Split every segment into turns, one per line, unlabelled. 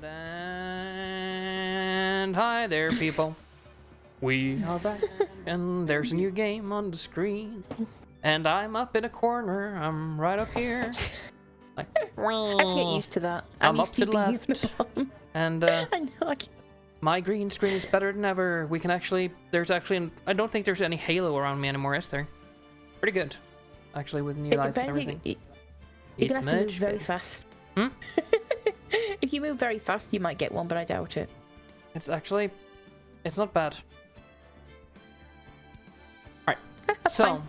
And hi there, people. We are back, and there's a new game on the screen. And I'm up in a corner. I'm right up here. Like,
I have to get used to that.
I'm up
used
to the
being
left. And
I know.
my green screen is better than ever. We can actually. I don't think there's any halo around me anymore, is there? Pretty good, actually, with new lights and everything.
You're gonna have to move very fast.
Hmm?
If you move very fast, you might get one, but I doubt it.
It's not bad. Alright, so
Fine.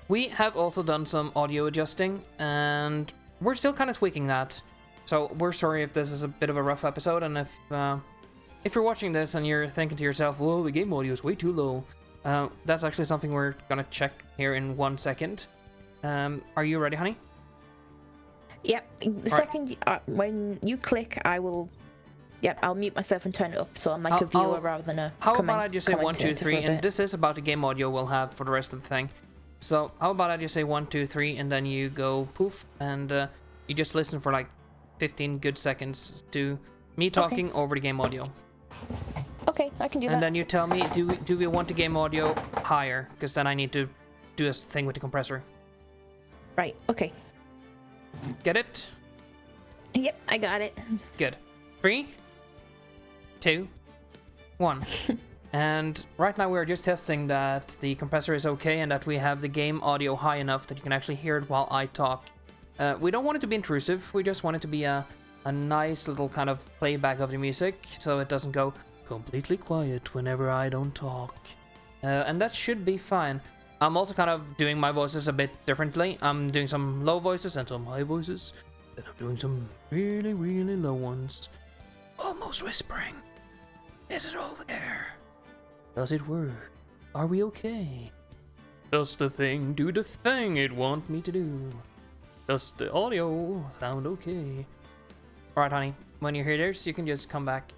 we have also done some audio adjusting, and we're still kind of tweaking that. So we're sorry if this is a bit of a rough episode, and if you're watching this and you're thinking to yourself, "Whoa, the game audio is way too low," that's actually something we're gonna check here in 1 second. Are you ready, honey?
Yep. The second when you click, I will. Yep, I'll mute myself and turn it up, so I'm like a viewer rather than a.
How about I just say 1, 2, 3, and
bit.
this is about the game audio we'll have for the rest of the thing. So how about I just say 1, 2, 3, and then you go poof, and you just listen for like 15 good seconds to me talking over the game audio.
Okay, I can do that.
And then you tell me, do we want the game audio higher? Because then I need to do a thing with the compressor.
Right. Okay.
Get it?
Yep, I got it.
Good. 3, 2, 1. And right now we're just testing that the compressor is okay and that we have the game audio high enough that you can actually hear it while I talk. We don't want it to be intrusive. We just want it to be a nice little kind of playback of the music, so it doesn't go completely quiet whenever I don't talk. And that should be fine. I'm also kind of doing my voices a bit differently. I'm doing some low voices and some high voices. And I'm doing some really, really low ones. Almost whispering. Is it all there? Does it work? Are we okay? Does the thing do the thing it want me to do? Does the audio sound okay? Alright, honey. When you hear this, you can just come back.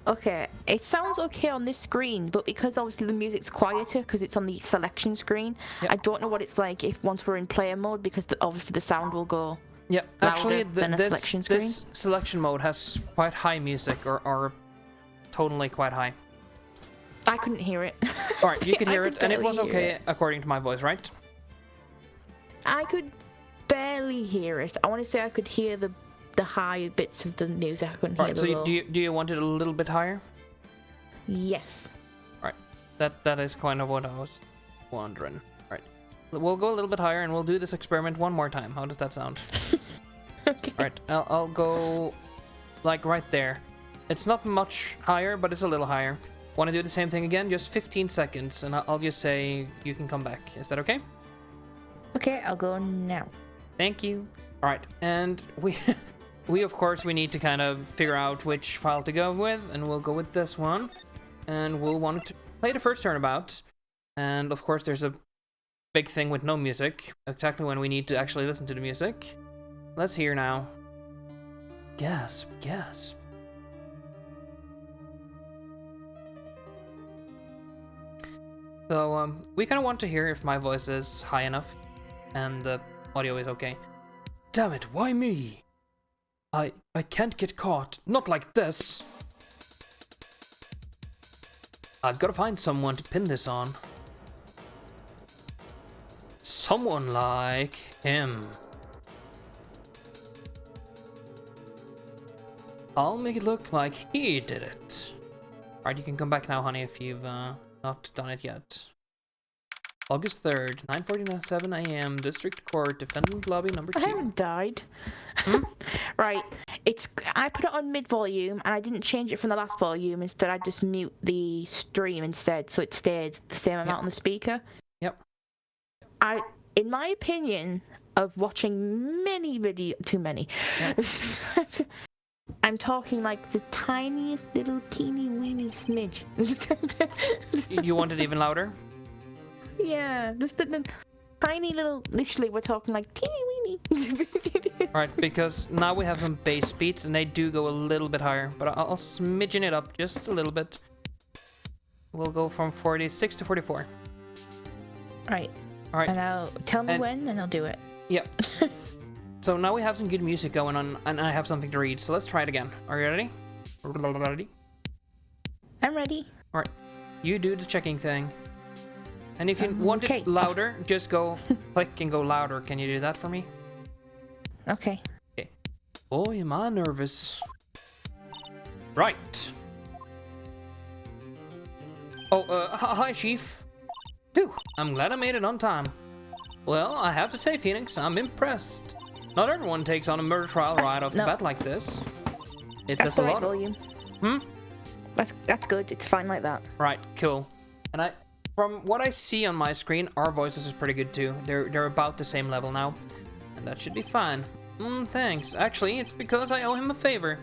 Okay, it sounds okay on this screen, but because obviously the music's quieter because it's on the selection screen, I don't know what it's like if once we're in player mode because obviously the sound will go
actually
than a selection screen.
This selection mode has quite high music or tonally quite high.
I couldn't hear it.
Alright, you could hear it, and it was okay according to my voice, right?
I could barely hear it. I want to say I could hear the high bits of the music. I couldn't hear the low.
So do you want it a little bit higher?
Yes.
Right. That is kind of what I was wondering. Right. We'll go a little bit higher and we'll do this experiment one more time. How does that sound?
Okay.
Alright, I'll go like right there. It's not much higher, but it's a little higher. Want to do the same thing again? Just 15 seconds, and I'll just say you can come back. Is that okay?
Okay, I'll go now.
Thank you. Alright, and we of course we need to kind of figure out which file to go with, and we'll go with this one. And we'll want to play the first turnabout. And of course there's a big thing with no music, exactly when we need to actually listen to the music. Let's hear now. Gasp, gasp. So we kind of want to hear if my voice is high enough and the audio is okay. Damn it, why me? I can't get caught. Not like this. I've got to find someone to pin this on. Someone like him. I'll make it look like he did it. Alright, you can come back now, honey, if you've not done it yet. August 3rd, 9:47 a.m. District Court, Defendant Lobby number 2.
I haven't died. Right. I put it on mid volume and I didn't change it from the last volume. Instead, I just mute the stream instead, so it stayed the same amount on the speaker.
Yep.
In my opinion, of watching many too many.
Yep.
I'm talking like the tiniest little teeny weeny smidge.
You want it even louder?
Yeah, just the tiny little. Literally, we're talking like teeny weeny.
Alright, because now we have some bass beats and they do go a little bit higher, but I'll smidgen it up just a little bit. We'll go from 46 to 44.
Right.
Alright.
And I'll tell me when and I'll do it.
Yep. So now we have some good music going on, and I have something to read. So let's try it again. Are you ready? Ready?
I'm ready.
All right. You do the checking thing. And if you want it louder, just go click and go louder. Can you do that for me?
Okay.
Okay. Boy, am I nervous. Right. Oh, hi, Chief. Phew, I'm glad I made it on time. Well, I have to say, Phoenix, I'm impressed. Not everyone takes on a murder trial right off the bat like this. It's just a lot.
Volume. That's good. It's fine like that.
Right, cool. And from what I see on my screen, our voices is pretty good too. They're about the same level now, and that should be fine. Thanks. Actually, it's because I owe him a favor.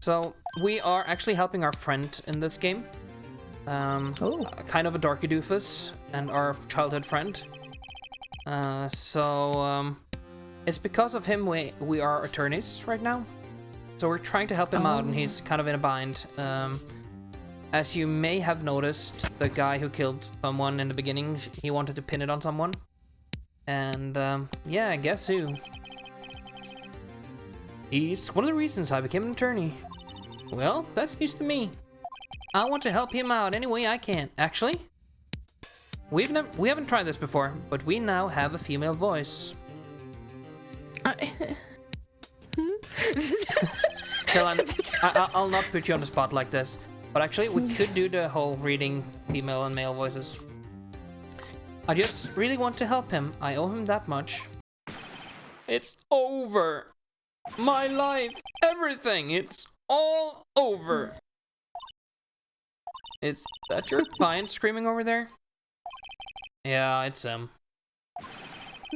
So we are actually helping our friend in this game. Kind of a dorky doofus and our childhood friend. It's because of him we are attorneys right now. So we're trying to help him out, and he's kind of in a bind. As you may have noticed, the guy who killed someone in the beginning, he wanted to pin it on someone. And yeah, guess who? He's one of the reasons I became an attorney. Well, that's news to me. I want to help him out any way I can. Actually, we haven't tried this before, but we now have a female voice. I'll not put you on the spot like this, but actually we could do the whole reading female and male voices. I just really want to help him. I owe him that much. It's over. My life, everything, it's all over. Is that your client screaming over there? Yeah, it's him.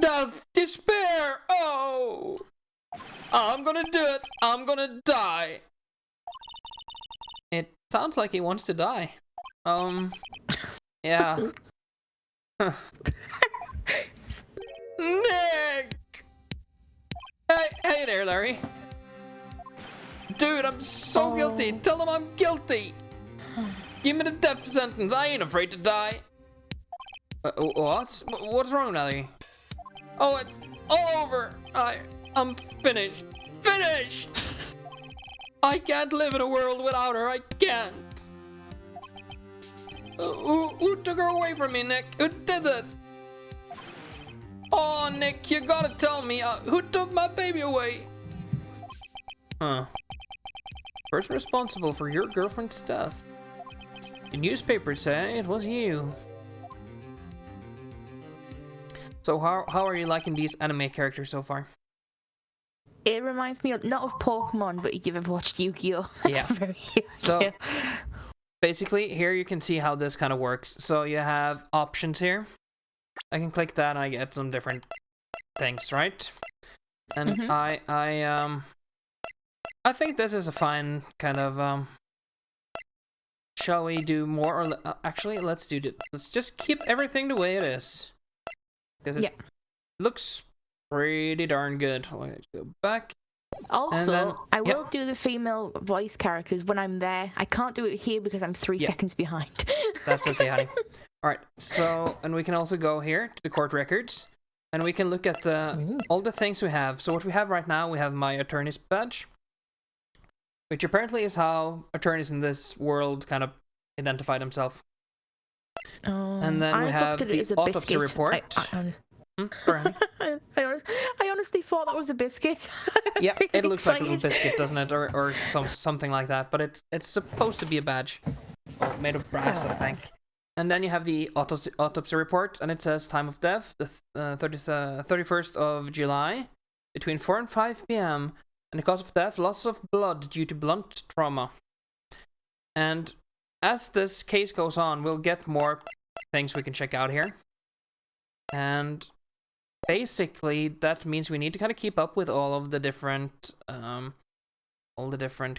Death, despair, oh! I'm gonna do it. I'm gonna die. It sounds like he wants to die. Yeah. Nick! Hey there, Larry. Dude, I'm so guilty. Tell them I'm guilty. Give me the death sentence. I ain't afraid to die. What? What's wrong, Larry? Oh, it's all over. I'm finished. Finished! I can't live in a world without her. I can't. Who took her away from me, Nick? Who did this? Oh, Nick, you gotta tell me. Who took my baby away? Huh. Person responsible for your girlfriend's death. The newspapers say it was you. So how are you liking these anime characters so far?
It reminds me of, not of Pokemon, but if you've ever watched Yu-Gi-Oh!
Yeah. So basically here you can see how this kind of works. So you have options here. I can click that and I get some different things, right? And I think this is a fine kind of shall we do more or actually let's do it. Let's just keep everything the way it is. Because it looks pretty darn good. Let's go back.
Also, then, I will do the female voice characters when I'm there. I can't do it here because I'm 3 seconds behind. That's
okay, honey. Alright, so, and we can also go here to the court records. And we can look at all the things we have. So what we have right now, we have my attorney's badge. Which apparently is how attorneys in this world kind of identify themselves. And then we have the autopsy report.
I honestly thought that was a biscuit.
Yeah, it looks like a little biscuit, doesn't it? Or something like that. But it's supposed to be a badge. Or made of brass, I think. And then you have the autopsy report, and it says time of death, the 31st of July, between 4 and 5 p.m., and the cause of death, loss of blood due to blunt trauma. And as this case goes on, we'll get more things we can check out here. And basically, that means we need to kind of keep up with all of the different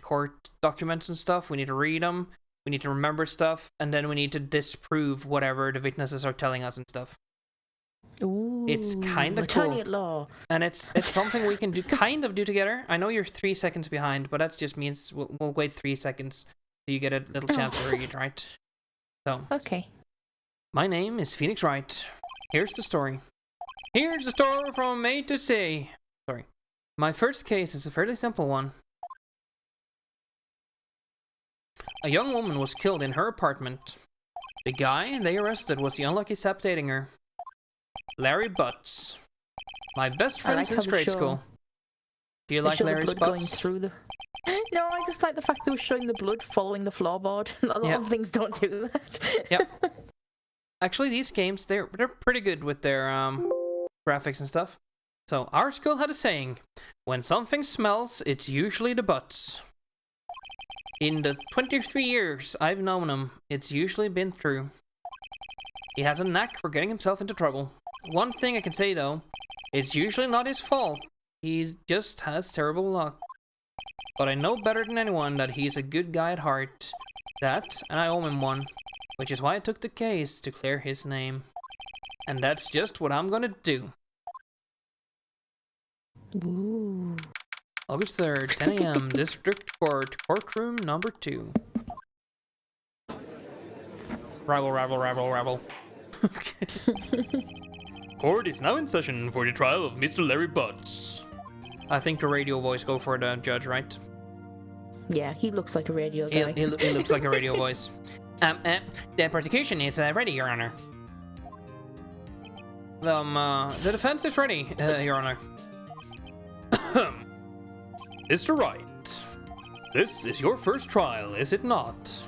court documents and stuff. We need to read them. We need to remember stuff, and then we need to disprove whatever the witnesses are telling us and stuff.
Ooh,
it's kind of cool.
Law.
And it's something we can do together. I know you're 3 seconds behind, but that just means we'll wait 3 seconds so you get a little chance to read, right? So.
Okay.
My name is Phoenix Wright. Here's the story. Here's the story from A to C. Sorry. My first case is a fairly simple one. A young woman was killed in her apartment. The guy they arrested was the unlucky sap dating her. Larry Butts. My best friend since grade school. Do you like Larry's
blood going
Butts?
through the... No, I just like the fact they were showing the blood following the floorboard. A lot of things don't do that.
Yep. Actually, these games, they're pretty good with their graphics and stuff. So, our school had a saying, when something smells, it's usually the butts. In the 23 years I've known him, it's usually been true. He has a knack for getting himself into trouble. One thing I can say though, it's usually not his fault. He just has terrible luck. But I know better than anyone that he's a good guy at heart. That, and I owe him one. Which is why I took the case to clear his name. And that's just what I'm gonna do.
Ooh.
August 3rd, 10 a.m., District Court, Courtroom number 2. Rabble. Court is now in session for the trial of Mr. Larry Butts. I think the radio voice go for the judge, right?
Yeah, he looks like a radio guy.
He looks like a radio voice. The prosecution is ready, Your Honor. The defense is ready, Your Honor. Mr. Wright, this is your first trial, is it not?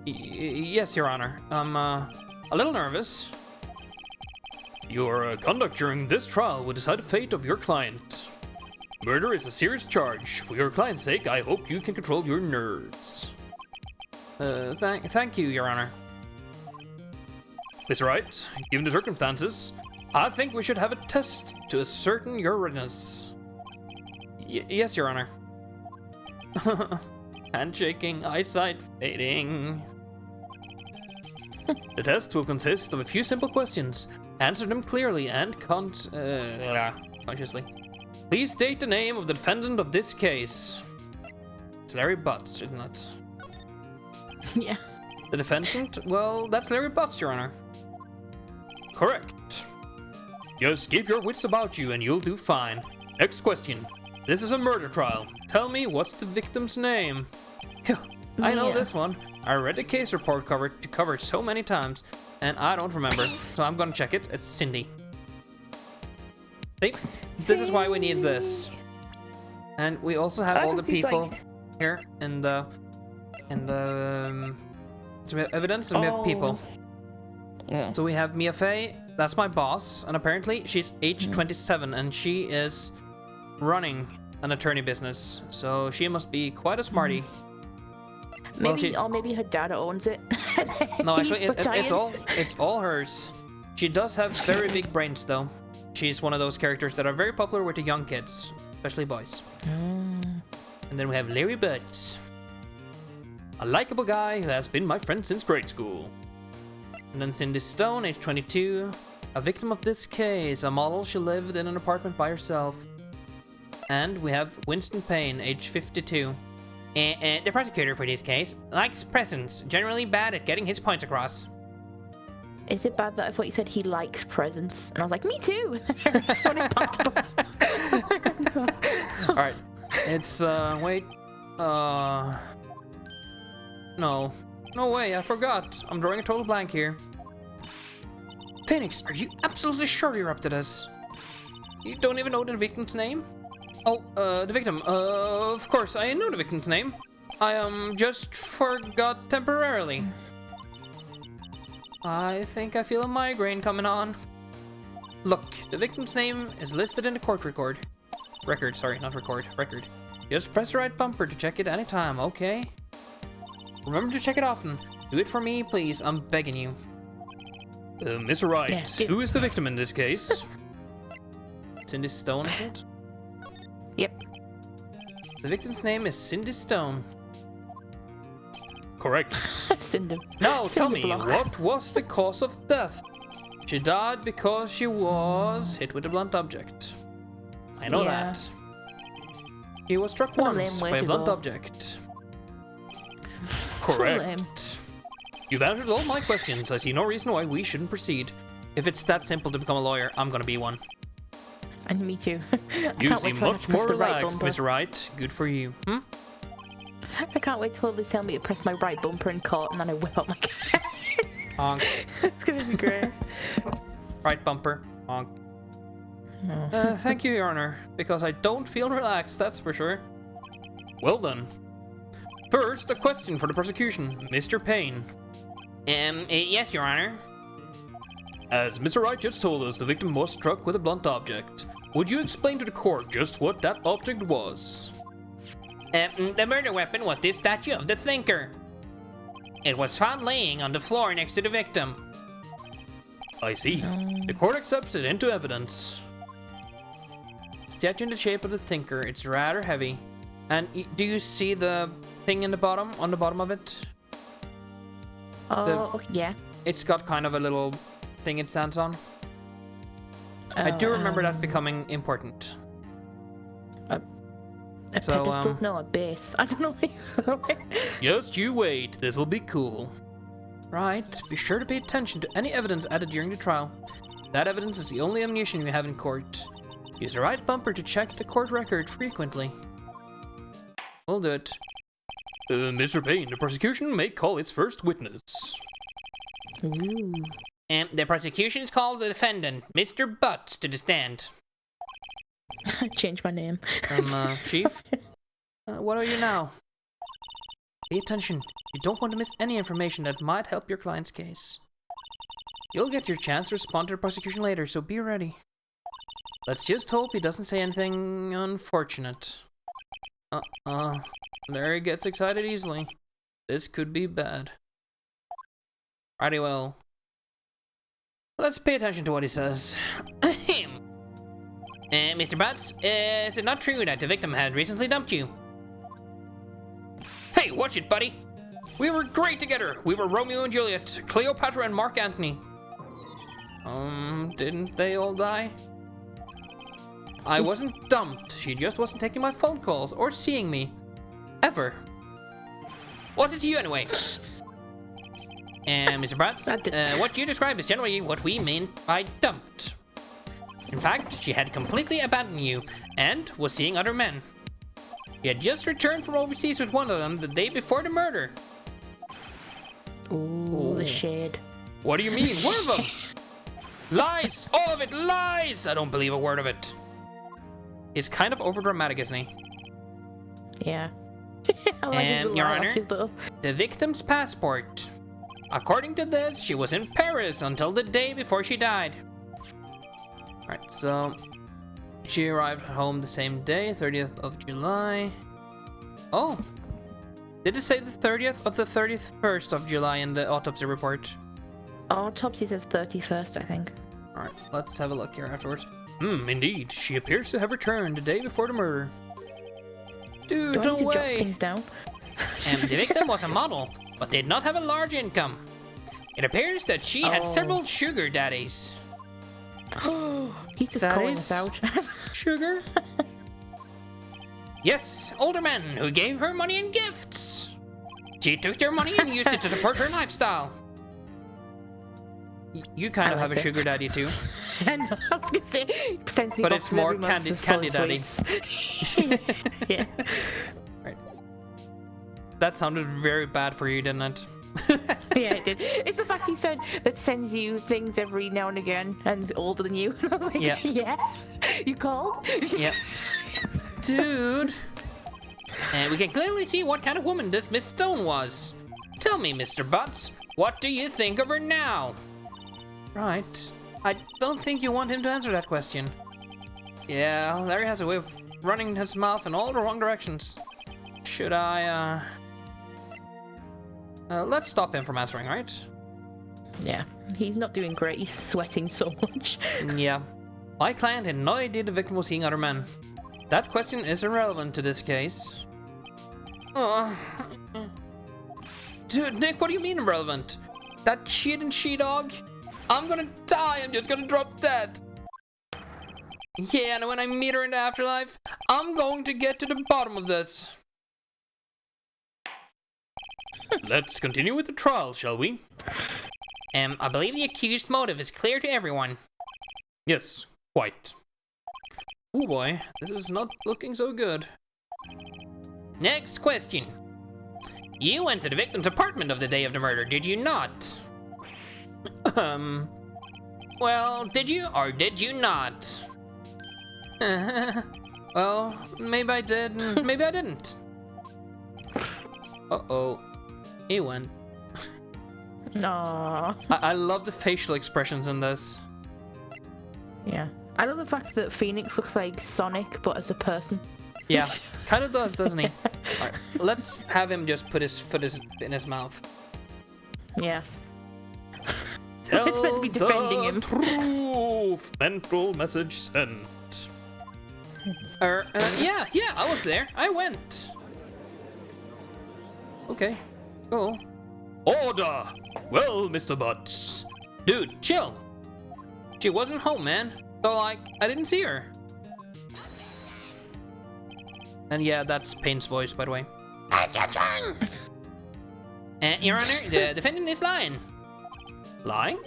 Yes, Your Honor. I'm a little nervous. Your conduct during this trial will decide the fate of your client. Murder is a serious charge. For your client's sake, I hope you can control your nerves. Thank you, Your Honor. Mr. Wright, given the circumstances, I think we should have a test to ascertain your readiness. Yes, Your Honor. Handshaking, eyesight fading. The test will consist of a few simple questions. Answer them clearly and consciously. Please state the name of the defendant of this case. It's Larry Butts, isn't it?
Yeah.
The defendant? Well, that's Larry Butts, Your Honor. Correct. Just keep your wits about you and you'll do fine. Next question. This is a murder trial. Tell me, what's the victim's name? I know this one. I read the case report covered so many times, and I don't remember, so I'm gonna check it. It's Cindy. See? This is why we need this. And we also have all the people here in the so we have evidence and we have people.
Yeah.
So we have Mia Fey, that's my boss, and apparently she's age 27 and she is running an attorney business, so she must be quite a smarty.
Maybe, or maybe her dad owns it.
No, actually, it's all hers. She does have very big brains, though. She's one of those characters that are very popular with the young kids, especially boys. And then we have Larry Butts, a likable guy who has been my friend since grade school. And then Cindy Stone, age 22, a victim of this case, a model. She lived in an apartment by herself. And we have Winston Payne, age 52. The prosecutor for this case likes presents, generally bad at getting his points across.
Is it bad that I thought you said he likes presents? And I was like, me too!
Alright, it's, wait, no. No way, I forgot. I'm drawing a total blank here. Phoenix, are you absolutely sure you're up to this? You don't even know the victim's name? Oh, the victim. Of course, I know the victim's name. I, just forgot temporarily. I think I feel a migraine coming on. Look, the victim's name is listed in the court record. Record, sorry, not record, record. Just press the right bumper to check it anytime, okay? Remember to check it often. Do it for me, please, I'm begging you. Mr. Wright, yeah, who is the victim in this case? Cindy Stone, is it?
Yep.
The victim's name is Cindy Stone. Correct.
Cindy.
Now tell me, what was the cause of death? She died because she was hit with a blunt object. I know that. She was struck once by a blunt object. Correct. You've answered all my questions. I see no reason why we shouldn't proceed. If it's that simple to become a lawyer, I'm gonna be one.
And me too.
You seem much more relaxed, Mr. Wright. Good for you.
I can't wait till they tell me to press my right bumper in court and then I whip up my car.
Honk.
It's gonna be great.
Right bumper. Honk. Thank you, Your Honor, because I don't feel relaxed, that's for sure. Well then. First, a question for the prosecution. Mr. Payne.
Yes, Your Honor.
As Mr. Wright just told us, the victim was struck with a blunt object. Would you explain to the court just what that object was?
The murder weapon was this statue of the Thinker. It was found laying on the floor next to the victim.
I see. The court accepts it into evidence. Statue in the shape of the Thinker. It's rather heavy. And do you see the thing in the bottom, on the bottom of it?
Oh, yeah.
It's got kind of a little thing it stands on. I do remember that becoming important.
A pedestal? No, a base. I don't know.
Just you wait, this'll be cool. Right, be sure to pay attention to any evidence added during the trial. That evidence is the only ammunition you have in court. Use the right bumper to check the court record frequently. We'll do it. Mr. Payne, the prosecution may call its first witness.
Ooh.
The prosecution calls the defendant, Mr. Butts, to the stand.
I changed my name.
Chief? What are you now? Pay attention. You don't want to miss any information that might help your client's case. You'll get your chance to respond to the prosecution later, so be ready. Let's just hope he doesn't say anything unfortunate. Larry gets excited easily. This could be bad. Righty, well. Let's pay attention to what he says.
Mr. Butts, is it not true that the victim had recently dumped you?
Hey, watch it, buddy! We were great together! We were Romeo and Juliet, Cleopatra and Mark Antony. Didn't they all die? I wasn't dumped. She just wasn't taking my phone calls or seeing me. Ever.
What's it to you anyway? Mr. Butts, what you describe is generally what we mean by dumped. In fact, she had completely abandoned you and was seeing other men. She had just returned from overseas with one of them the day before the murder.
Ooh, the shade.
What do you mean? One of them? Lies! All of it lies! I don't believe a word of it. He's kind of overdramatic, isn't he?
Yeah. I like his little
Your
eye,
Honor,
his little...
the victim's passport. According to this, she was in Paris until the day before she died.
Right, so she arrived home the same day, 30th of July. Oh, did it say the 30th of the 31st of July in the autopsy report?
Autopsy says 31st, I think.
All right, let's have a look here afterwards. Indeed, she appears to have returned the day before the murder. Dude, no way.
Jot things down.
The victim was a model, but did not have a large income. It appears that she had several sugar daddies.
He's just calling us out.
Sugar?
Yes, older men who gave her money and gifts. She took their money and used it to support her lifestyle.
You kind of have a sugar daddy too.
I know, I was gonna say,
but it's more candy daddy.
Yeah.
Right. That sounded very bad for you, didn't it?
Yeah, it did. It's the fact he said that sends you things every now and again and is older than you. I was like, yeah. You called?
Yep. Dude.
And we can clearly see what kind of woman this Miss Stone was. Tell me, Mr. Butts, what do you think of her now?
Right. I don't think you want him to answer that question. Yeah, Larry has a way of running his mouth in all the wrong directions. Should I, let's stop him from answering, right?
Yeah, he's not doing great. He's sweating so much.
Yeah. My client had no idea the victim was seeing other men. That question is irrelevant to this case. Dude, Nick, what do you mean irrelevant? That cheating she-dog? I'm gonna die, I'm just gonna drop dead. Yeah, and when I meet her in the afterlife, I'm going to get to the bottom of this. Let's continue with the trial, shall we?
I believe the accused's motive is clear to everyone.
Yes, quite. Oh boy, this is not looking so good.
Next question. You went to the victim's apartment of the day of the murder, did you not? Well, did you or did you not?
Well, maybe I did, and maybe I didn't. Uh-oh. He went.
Aww.
I love the facial expressions in this.
Yeah. I love the fact that Phoenix looks like Sonic, but as a person.
Yeah, kind of does, doesn't he? Alright, let's have him just put his foot in his mouth.
Yeah.
Tell
It's meant to be defending him.
Truth. Mental message sent.
Yeah, I was there. I went.
Okay, cool.
Order! Well, Mr. Butts. Dude, chill. She wasn't home, man. So, like, I didn't see her.
And yeah, that's Payne's voice, by the way.
Your Honor, the defendant is lying.
Lying?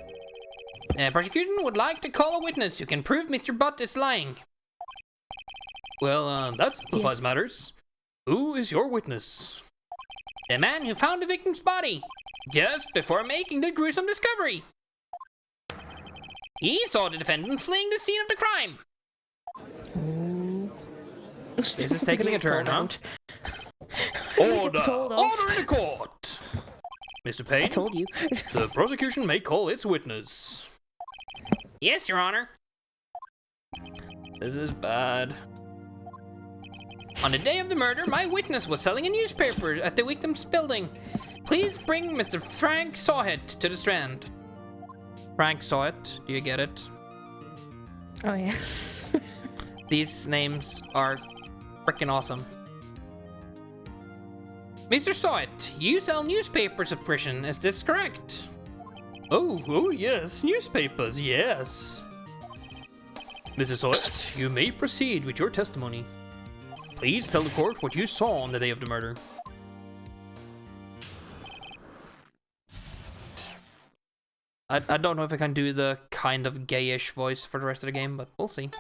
Prosecution would like to call a witness who can prove Mr. Butt is lying.
Well, that simplifies
Yes.
matters. Who is your witness?
The man who found the victim's body just before making the gruesome discovery. He saw the defendant fleeing the scene of the crime.
This is taking a turn, huh?
Order!
told off.
Order in the court!
Mr.
I
Payne,
told you.
the prosecution may call its witness.
Yes, Your Honor.
This is bad.
On the day of the murder, my witness was selling a newspaper at the victim's building. Please bring Mr. Frank Sawhet to the Strand.
Frank saw it. Do you get it?
Oh, yeah.
These names are freaking awesome.
Mr. Sawhet, you sell newspapers of prison, is this correct?
Oh yes, newspapers, yes. Mrs. Hoyt, you may proceed with your testimony. Please tell the court what you saw on the day of the murder. I don't know if I can do the kind of gayish voice for the rest of the game, but we'll see.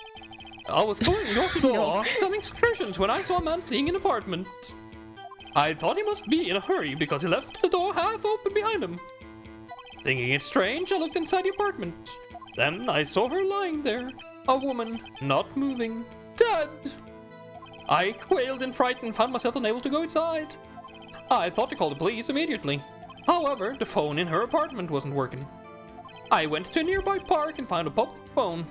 I was going door to door selling subscriptions when I saw a man fleeing an apartment. I thought he must be in a hurry because he left the door half open behind him. Thinking it strange, I looked inside the apartment. Then I saw her lying there, a woman, not moving, dead. I quailed in fright and found myself unable to go inside. I thought to call the police immediately. However, the phone in her apartment wasn't working. I went to a nearby park and found a public phone.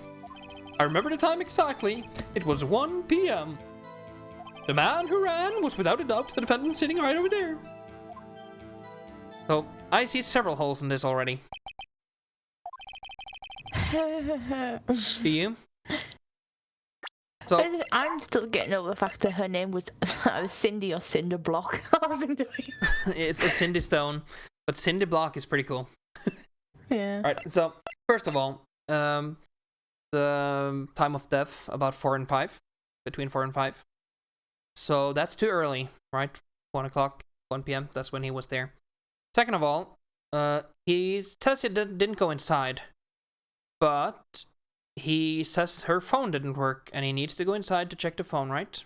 I remember the time exactly. It was 1 p.m. The man who ran was without a doubt the defendant sitting right over there. So, I see several holes in this already. Do you? So,
I'm still getting over the fact that her name was Cindy or Cinder Block. I wasn't doing.
it's Cindy Stone, but Cindy Block is pretty cool.
Yeah.
Alright, so, first of all, the time of death, about 4 and 5. Between 4 and 5. So, that's too early, right? 1 o'clock, 1 p.m., that's when he was there. Second of all, he says he didn't go inside, but he says her phone didn't work and he needs to go inside to check the phone, right?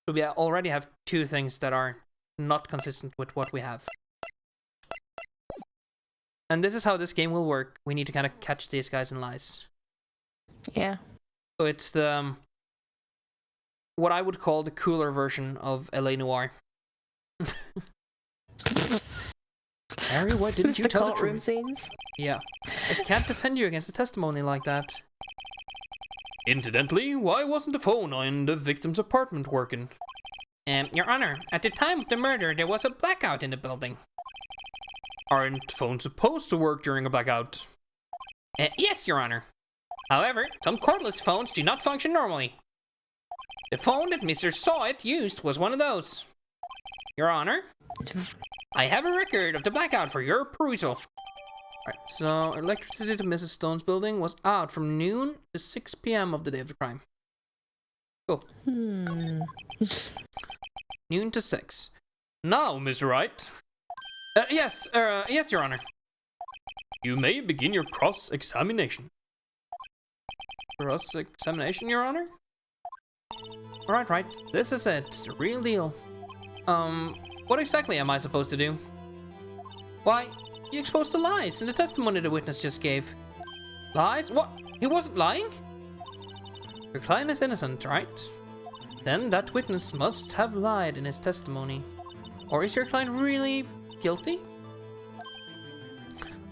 So we already have two things that are not consistent with what we have. And this is how this game will work. We need to kind of catch these guys in lies.
Yeah.
So it's the what I would call the cooler version of LA Noire. Harry, why didn't you
The
tell the
courtroom
truth?
scenes.
Yeah. I can't defend you against a testimony like that. Incidentally, why wasn't the phone in the victim's apartment working?
Your Honor, at the time of the murder, there was a blackout in the building.
Aren't phones supposed to work during a blackout?
Yes, Your Honor. However, some cordless phones do not function normally. The phone that Mr. Sawhet used was one of those. Your Honor, I have a record of the blackout for your perusal.
Right, so electricity to Mrs. Stone's building was out from noon to 6 p.m. of the day of the crime. Cool. Noon to 6. Now, Miss Wright.
Yes, Your Honor. You may begin your cross-examination. Cross-examination, Your Honor? Right. This is it. The real deal. What exactly am I supposed to do? Why, you exposed the lies in the testimony the witness just gave. Lies? What? He wasn't lying? Your client is innocent, right? Then that witness must have lied in his testimony. Or is your client really guilty?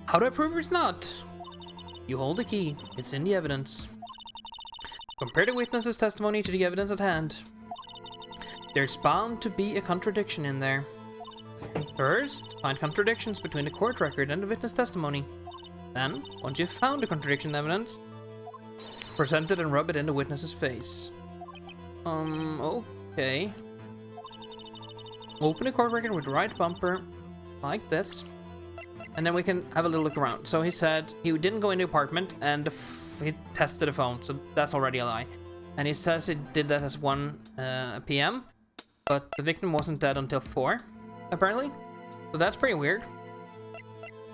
How do I prove it's not? You hold the key. It's in the evidence. Compare the witness's testimony to the evidence at hand. There's bound to be a contradiction in there. First, find contradictions between the court record and the witness testimony. Then, once you've found the contradiction evidence, present it and rub it in the witness's face. Okay. Open the court record with the right bumper, like this. And then we can have a little look around. So he said he didn't go in the apartment and he tested the phone, so that's already a lie. And he says he did that at 1 p.m., but the victim wasn't dead until 4, apparently. So that's pretty weird.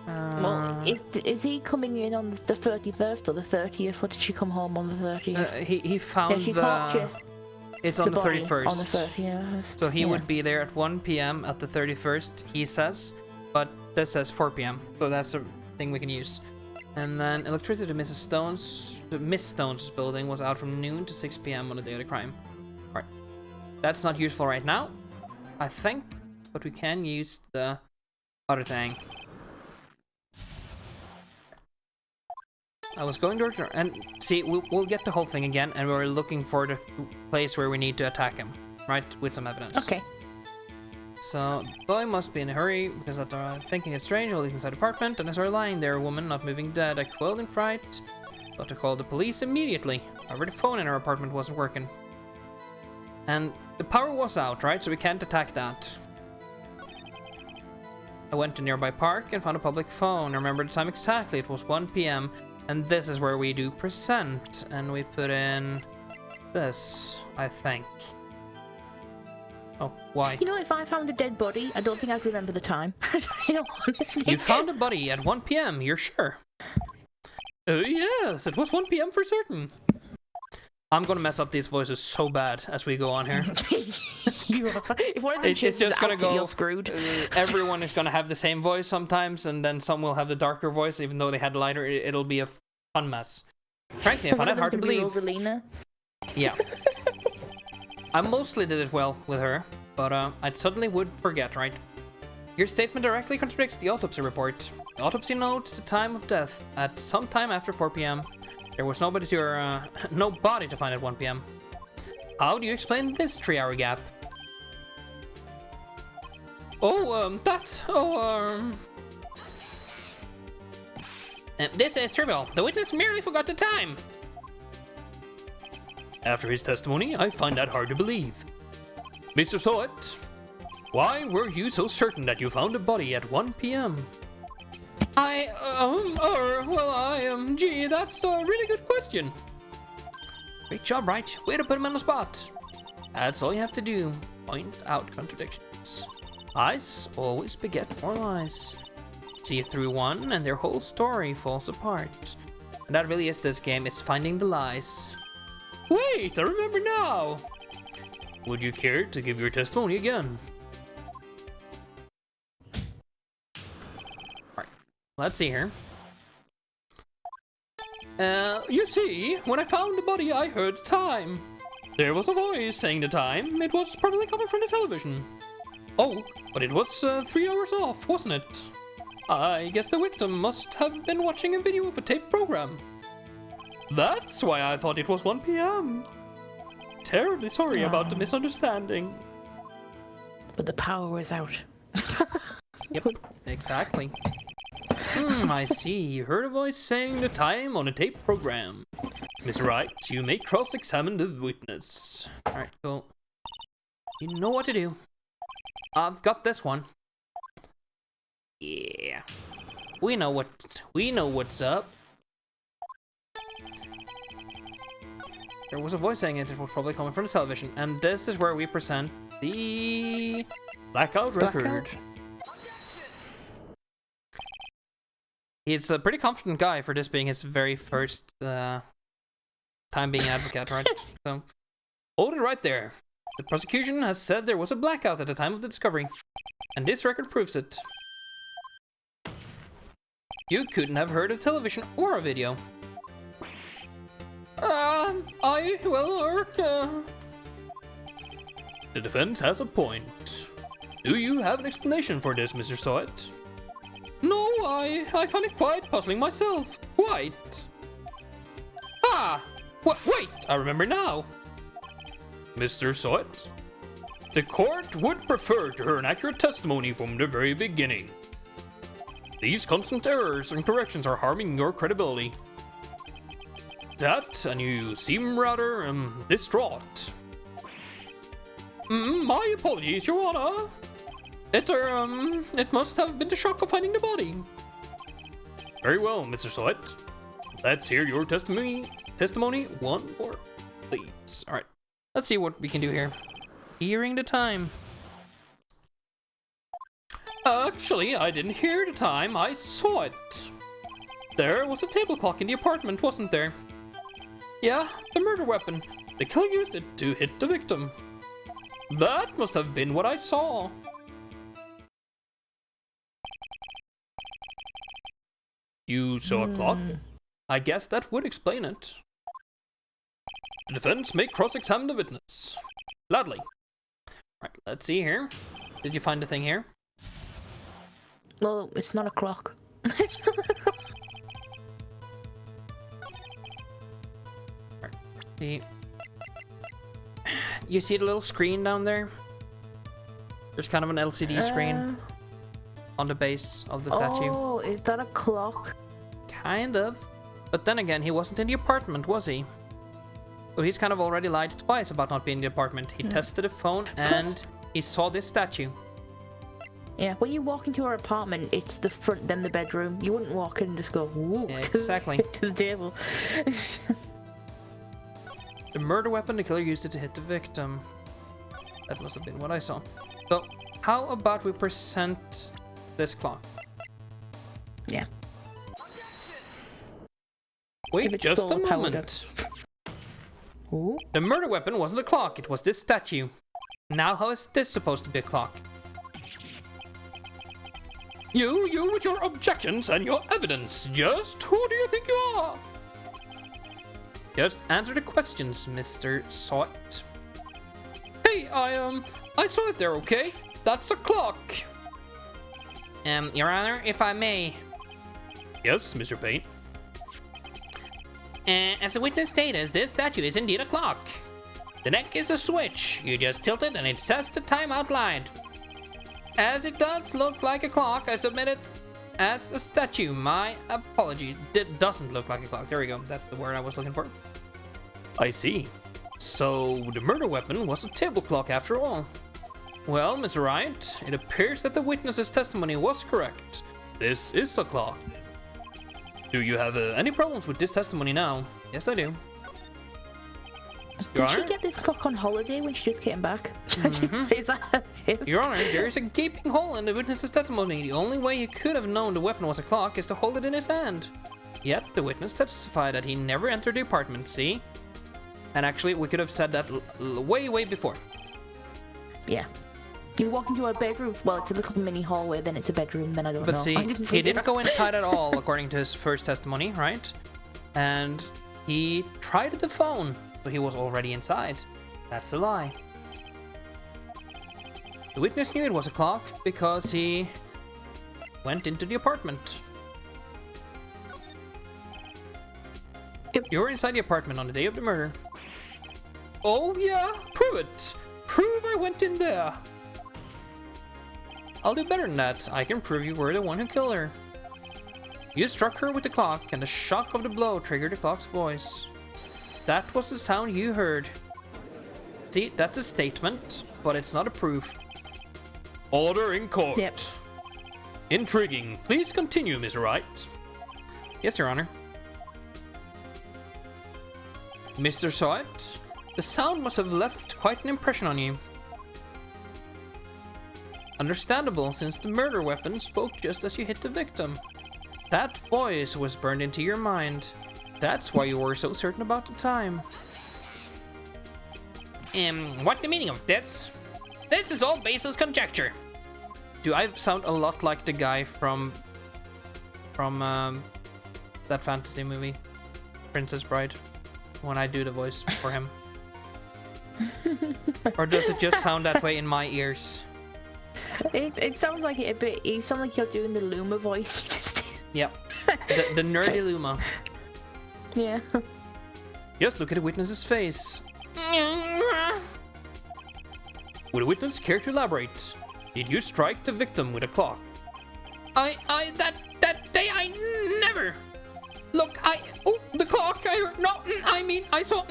Well, is he coming in on the 31st or the 30th? Or did she come home on the 30th?
He found it's on the 31st.
On the 30th.
So he would be there at 1 p.m. at the 31st, he says. But this says 4 p.m. So that's a thing we can use. And then electricity to Miss Stone's building was out from noon to 6 p.m. on the day of the crime. Alright. That's not useful right now, I think. But we can use the other thing. I was going to and see, we'll get the whole thing again, and we're looking for the place where we need to attack him, right? With some evidence.
Okay.
So, boy must be in a hurry, because after thinking it's strange, I looked inside the apartment, and I saw her lying there, a woman not moving dead. I quelled in fright, got to call the police immediately. However, the phone in her apartment wasn't working. And the power was out, right? So we can't attack that. I went to a nearby park and found a public phone. I remember the time exactly, it was 1 p.m. And this is where we do present, and we put in this, I think. Oh, why?
You know, if I found a dead body, I don't think I'd remember the time. You know, honestly.
You found a body at 1 p.m., you're sure? Oh, yes, it was 1 p.m. for certain. I'm gonna mess up these voices so bad as we go on here.
If one of them
It's just gonna go.
you're screwed.
Everyone is gonna have the same voice sometimes, and then some will have the darker voice, even though they had lighter. It'll be a fun mess. Frankly, I find it hard to believe.
Rosalina.
Yeah. I mostly did it well with her, but I suddenly would forget, right? Your statement directly contradicts the autopsy report. The autopsy notes the time of death at some time after 4 p.m. There was no body to find at 1 p.m. How do you explain this 3-hour gap? This is trivial. The witness merely forgot the time. After his testimony, I find that hard to believe. Mr. Sowett, why were you so certain that you found a body at 1 p.m.? Gee, that's a really good question. Great job, Wright. Way to put him on the spot. That's all you have to do. Point out contradictions. Lies always beget more lies. See it through one, and their whole story falls apart. And that really is this game, it's finding the lies. Wait, I remember now! Would you care to give your testimony again? Alright, let's see here. You see, when I found the body, I heard time. There was a voice saying the time. It was probably coming from the television. Oh, but it was 3 hours off, wasn't it? I guess the victim must have been watching a video of a tape program. That's why I thought it was 1 p.m. Terribly sorry about the misunderstanding.
But the power was out.
Yep, exactly. I see. You heard a voice saying the time on a tape program. Miss Wright, you may cross-examine the witness. Alright, cool. You know what to do. I've got this one. Yeah. We know what's up. There was a voice saying it was probably coming from the television, and this is where we present the blackout record.
He's a pretty confident guy for this being his very first time being advocate, right? So, hold it right there. The prosecution has said there was a blackout at the time of the discovery, and this record proves it. You couldn't have heard a television or a video. The defense has a point. Do you have an explanation for this, Mr. Sawit? No, I find it quite puzzling myself. Quite. Wait, I remember now. Mr. Sawit, the court would prefer to hear an accurate testimony from the very beginning. These constant errors and corrections are harming your credibility. That, and you seem rather, distraught. My apologies, Your Honor. It must have been the shock of finding the body. Very well, Mr. Sawit. Let's hear your testimony one more, please. Alright, let's see what we can do here. Hearing the time. Actually, I didn't hear the time, I saw it. There was a table clock in the apartment, wasn't there? Yeah, the murder weapon. The killer used it to hit the victim. That must have been what I saw. You saw a clock? I guess that would explain it. The defense may cross-examine the witness. Gladly. Right, let's see here. Did you find the thing here?
Well, it's not a clock.
See. You see the little screen down there? There's kind of an LCD screen on the base of the statue.
Oh, is that a clock?
Kind of. But then again, he wasn't in the apartment, was he? So he's kind of already lied twice about not being in the apartment. He tested the phone and he saw this statue.
Yeah, when you walk into our apartment, it's the front, then the bedroom. You wouldn't walk in and just go, whoa,
Yeah, exactly.
to the table.
The murder weapon, the killer used it to hit the victim. That must have been what I saw. So, how about we present this clock?
Yeah.
Wait just a moment.
Ooh.
The murder weapon wasn't a clock, it was this statue. Now how is this supposed to be a clock? You with your objections and your evidence, just who do you think you are? Just answer the questions, Mr. Sawit. Hey, I saw it there, okay? That's a clock. Your Honor, if I may. Yes, Mr. Payne. As the witness stated, this statue is indeed a clock. The neck is a switch. You just tilt it and it sets the time outlined. As it does look like a clock, I submit it as a statue. My apologies. It doesn't look like a clock. There we go. That's the word I was looking for. I see. So the murder weapon was a table clock after all. Well, Mr. Wright, it appears that the witness's testimony was correct. This is a clock. Do you have any problems with this testimony now? Yes, I do.
Did she get this clock on holiday when she just came back? Is that a gift?
Your Honor, there is a gaping hole in the witness's testimony. The only way he could have known the weapon was a clock is to hold it in his hand. Yet, the witness testified that he never entered the apartment, see? And actually, we could have said that way before.
Yeah. You walk into a bedroom, well, it's a little mini hallway, then it's a bedroom, then I don't know.
But see, he didn't go inside at all, according to his first testimony, right? And he tried the phone, so he was already inside. That's a lie. The witness knew it was a clock because he went into the apartment.
Yep.
You were inside the apartment on the day of the murder. Oh yeah, prove it. Prove I went in there. I'll do better than that. I can prove you were the one who killed her. You struck her with the clock, and the shock of the blow triggered the clock's voice. That was the sound you heard. See, that's a statement, but it's not a proof. Order in court.
Yep.
Intriguing. Please continue, Mr. Wright. Yes, Your Honor. Mr. Sawit, the sound must have left quite an impression on you. Understandable, since the murder weapon spoke just as you hit the victim. That voice was burned into your mind. That's why you were so certain about the time.
What's the meaning of this? This is all baseless conjecture.
Do I sound a lot like the guy from that fantasy movie, Princess Bride, when I do the voice for him? Or does it just sound that way in my ears?
It sounds like it a bit. You sound like you're doing the Luma voice.
Yep. The nerdy Luma.
Yeah.
Just look at the witness's face. Would the witness care to elaborate? Did you strike the victim with a clock?
That day I never. Look, oh, the clock, I heard, no, I mean, I saw,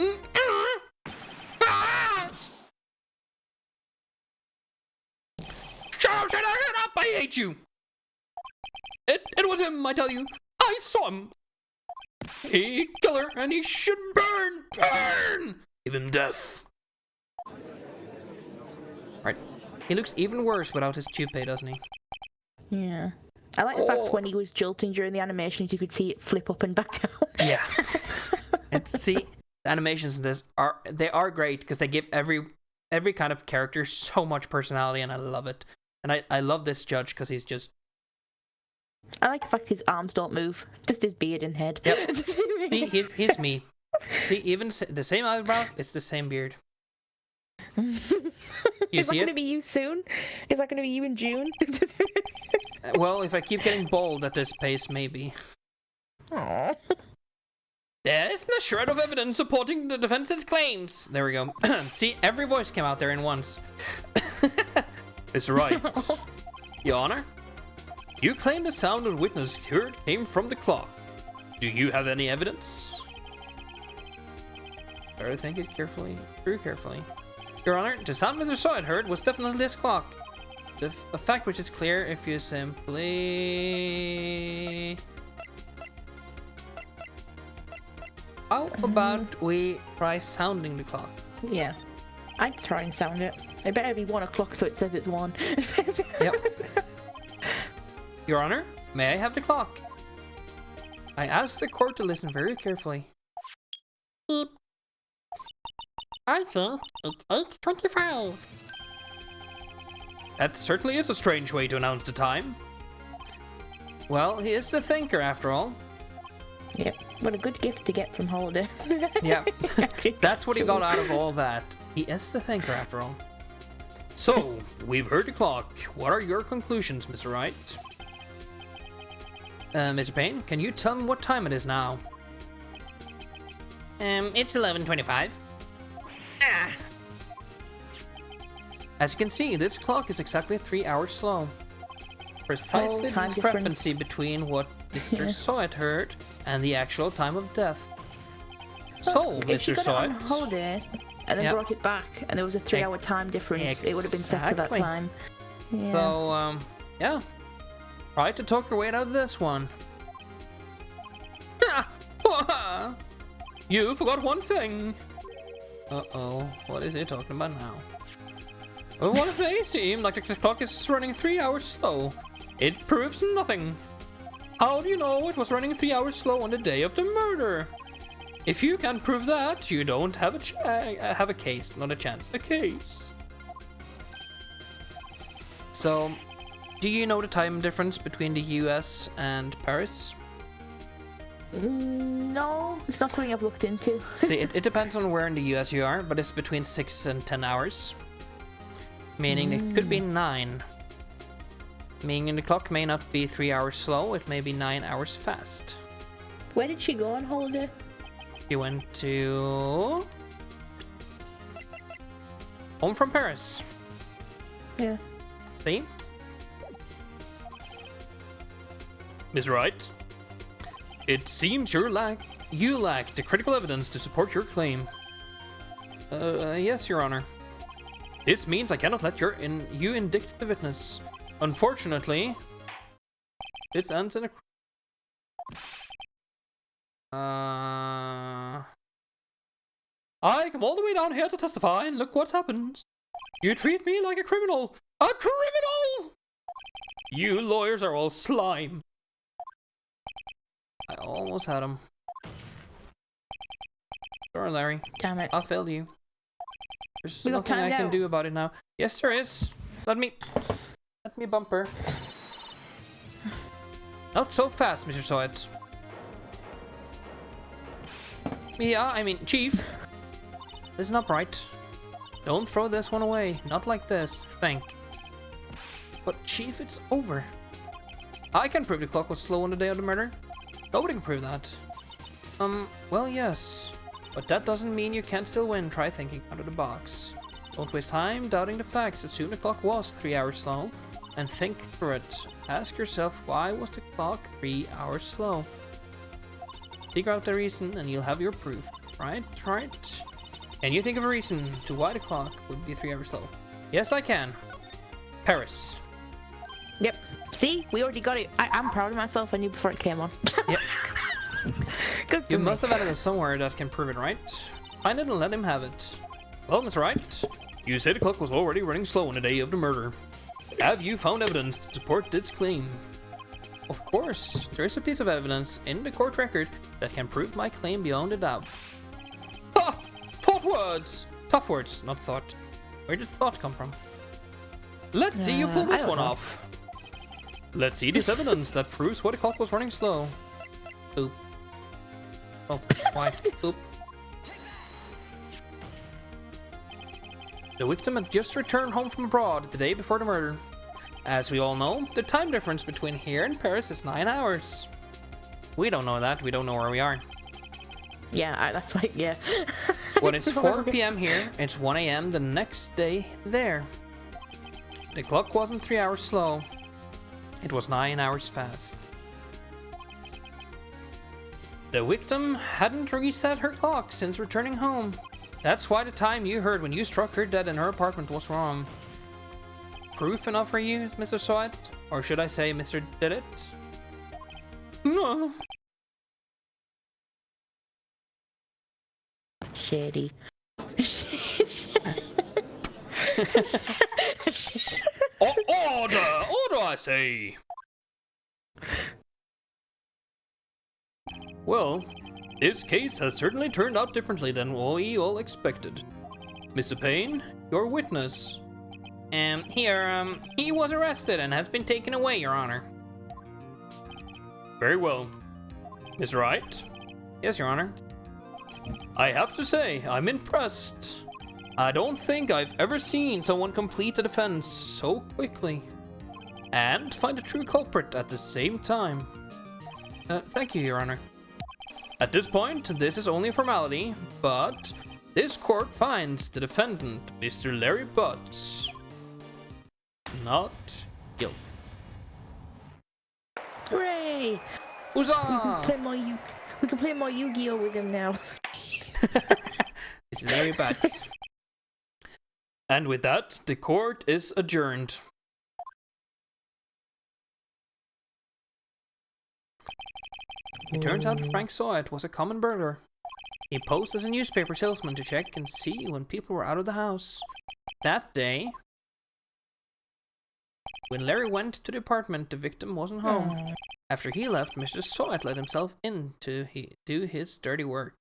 Shut up, I hate you. It was him, I tell you. I saw him. He killer, and he should burn. Give him death.
Right. He looks even worse without his toupee, doesn't he?
Yeah. I like the fact when he was jolting during the animations, you could see it flip up and back down.
Yeah. And see, the animations in this are great because they give every kind of character so much personality, and I love it. And I love this judge because he's just.
I like the fact his arms don't move, just his beard and head.
Yep. See, he's me. See, even the same eyebrow, it's the same beard.
Is that going to be you soon? Is that going to be you in June?
Well, if I keep getting bald at this pace, maybe.
Aww.
There isn't a shred of evidence supporting the defense's claims.
There we go. See, every voice came out there in once. It's right. Your Honor, you claim the sound the witness heard came from the clock. Do you have any evidence? Better think it carefully, very carefully. Your Honor, the sound Mr. Sawyer heard was definitely this clock. A fact which is clear if you simply... How about we try sounding the clock?
Yeah. I'd try and sound it. It better be 1 o'clock so it says it's 1.
Yep. Your Honor, may I have the clock? I ask the court to listen very carefully.
Beep. I think it's 8:25.
That certainly is a strange way to announce the time. Well, he is the thinker after all.
Yep. What a good gift to get from Holiday.
Yeah. That's what he got out of all that. He is the thinker after all. So, we've heard the clock. What are your conclusions, Mr. Wright? Mr. Payne, can you tell me what time it is now?
It's 11:25.
As you can see, this clock is exactly 3 hours slow. Precisely the discrepancy between what Mr. Sawyer heard and the actual time of death. So,
if she
Mr.
got
Sawyer,
it on Holiday and then brought it back, and there was a 3-hour time difference, it would have been set to that time. Yeah.
So, yeah. Try to talk your way out of this one.
You forgot one thing.
Uh-oh, what is he talking about now?
Well, what it may seem like the clock is running 3 hours slow, it proves nothing. How do you know it was running 3 hours slow on the day of the murder? If you can't prove that, you don't have a case, not a chance, a case.
So, do you know the time difference between the US and Paris?
No, it's not something I've looked into.
See, it depends on where in the US you are, but it's between 6 and 10 hours. Meaning it could be 9. Meaning the clock may not be 3 hours slow, it may be 9 hours fast.
Where did she go on holiday?
She went to... home from Paris.
Yeah.
See?
Ms. Wright, it seems you lack the critical evidence to support your claim.
Yes, Your Honor.
This means I cannot let you indict the witness. Unfortunately,
this ends in a...
I come all the way down here to testify, and look what's happened. You treat me like a criminal. A criminal! You lawyers are all slime.
I almost had him. Sorry, Larry.
Damn it.
I failed you. There's
We got
nothing I
timed
can
out.
do about it now. Yes, there is. Let me bumper. Not so fast, Mr. Sawyer. Yeah, I mean, Chief. Listen up, Wright. Don't throw this one away. Not like this. Think. But, Chief, it's over. I can prove the clock was slow on the day of the murder. Nobody can prove that. Well, yes. But that doesn't mean you can't still win. Try thinking out of the box. Don't waste time doubting the facts. Assume the clock was 3 hours slow. And think through it. Ask yourself, why was the clock 3 hours slow? Figure out the reason and you'll have your proof. Right? Can you think of a reason to why the clock would be 3 hours slow? Yes, I can. Paris.
Yep. See? We already got it. I'm proud of myself. I knew before it came on.
Yep.
Good for
You
me.
must have evidence somewhere that can prove it, right? Find it and let him have it. Well, Mr. Wright, you say the clock was already running slow on the day of the murder. Have you found evidence to support this claim? Of course, there is a piece of evidence in the court record that can prove my claim beyond a doubt. Ha! Thought words! Tough words, not thought. Where did thought come from? Let's see you pull
I
this
don't
one
know.
off. Let's see this evidence that proves why the clock was running slow. Oop. Oh, why? Oop. The victim had just returned home from abroad the day before the murder. As we all know, the time difference between here and Paris is 9 hours. We don't know that. We don't know where we are.
Yeah, that's right. Yeah.
When it's 4 p.m. here, it's 1 a.m. the next day there. The clock wasn't 3 hours slow. It was 9 hours fast. The victim hadn't reset her clock since returning home. That's why the time you heard when you struck her dead in her apartment was wrong. Proof enough for you, Mr. Sawyer? Or should I say Mr. Did It? No.
Shitty.
Order! Order, I say! Well, this case has certainly turned out differently than we all expected. Mr. Payne, your witness. He was arrested and has been taken away, Your Honor. Very well. Miss Wright? Yes, Your Honor. I have to say, I'm impressed. I don't think I've ever seen someone complete a defense so quickly. And find a true culprit at the same time. Thank you, Your Honor. At this point, this is only a formality, but this court finds the defendant, Mr. Larry Butts, not guilty.
Hooray!
Huzzah!
We can play more Yu-Gi-Oh with him now.
It's Larry Butts. And with that, the court is adjourned. It turns out Frank Sawyer was a common burglar. He posed as a newspaper salesman to check and see when people were out of the house. That day, when Larry went to the apartment, the victim wasn't home. After he left, Mr. Sawyer let himself in to do his dirty work.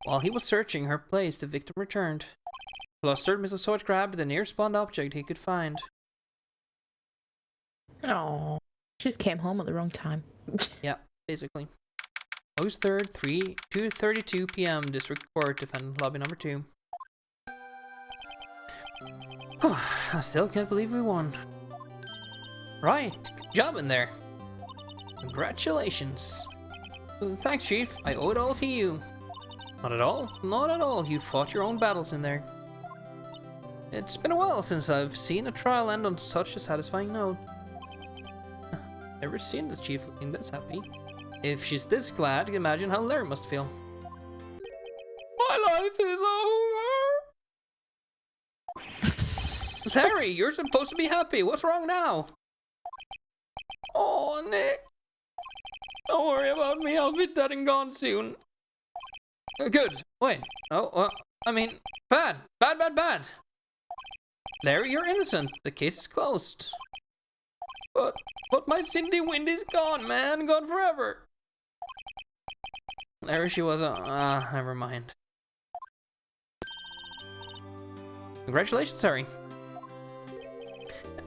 While he was searching her place, the victim returned. Flustered, Mr. Sawyer grabbed the nearest blunt object he could find.
Oh, she just came home at the wrong time.
Yeah, basically. August 3rd, 2:32 p.m. District Court, Defendant Lobby number 2. I still can't believe we won. Right, good job in there. Congratulations. Thanks, Chief. I owe it all to you. Not at all. Not at all. You fought your own battles in there. It's been a while since I've seen a trial end on such a satisfying note. Never seen this Chief looking this happy. If she's this glad, you can imagine how Larry must feel. My life is over! Larry, you're supposed to be happy. What's wrong now? Oh, Nick. Don't worry about me. I'll be dead and gone soon. Good. Wait. Oh, I mean, bad. Bad. Larry, you're innocent. The case is closed. But my Cindy Wind is gone, man. Gone forever. There she was. Never mind. Congratulations, Harry.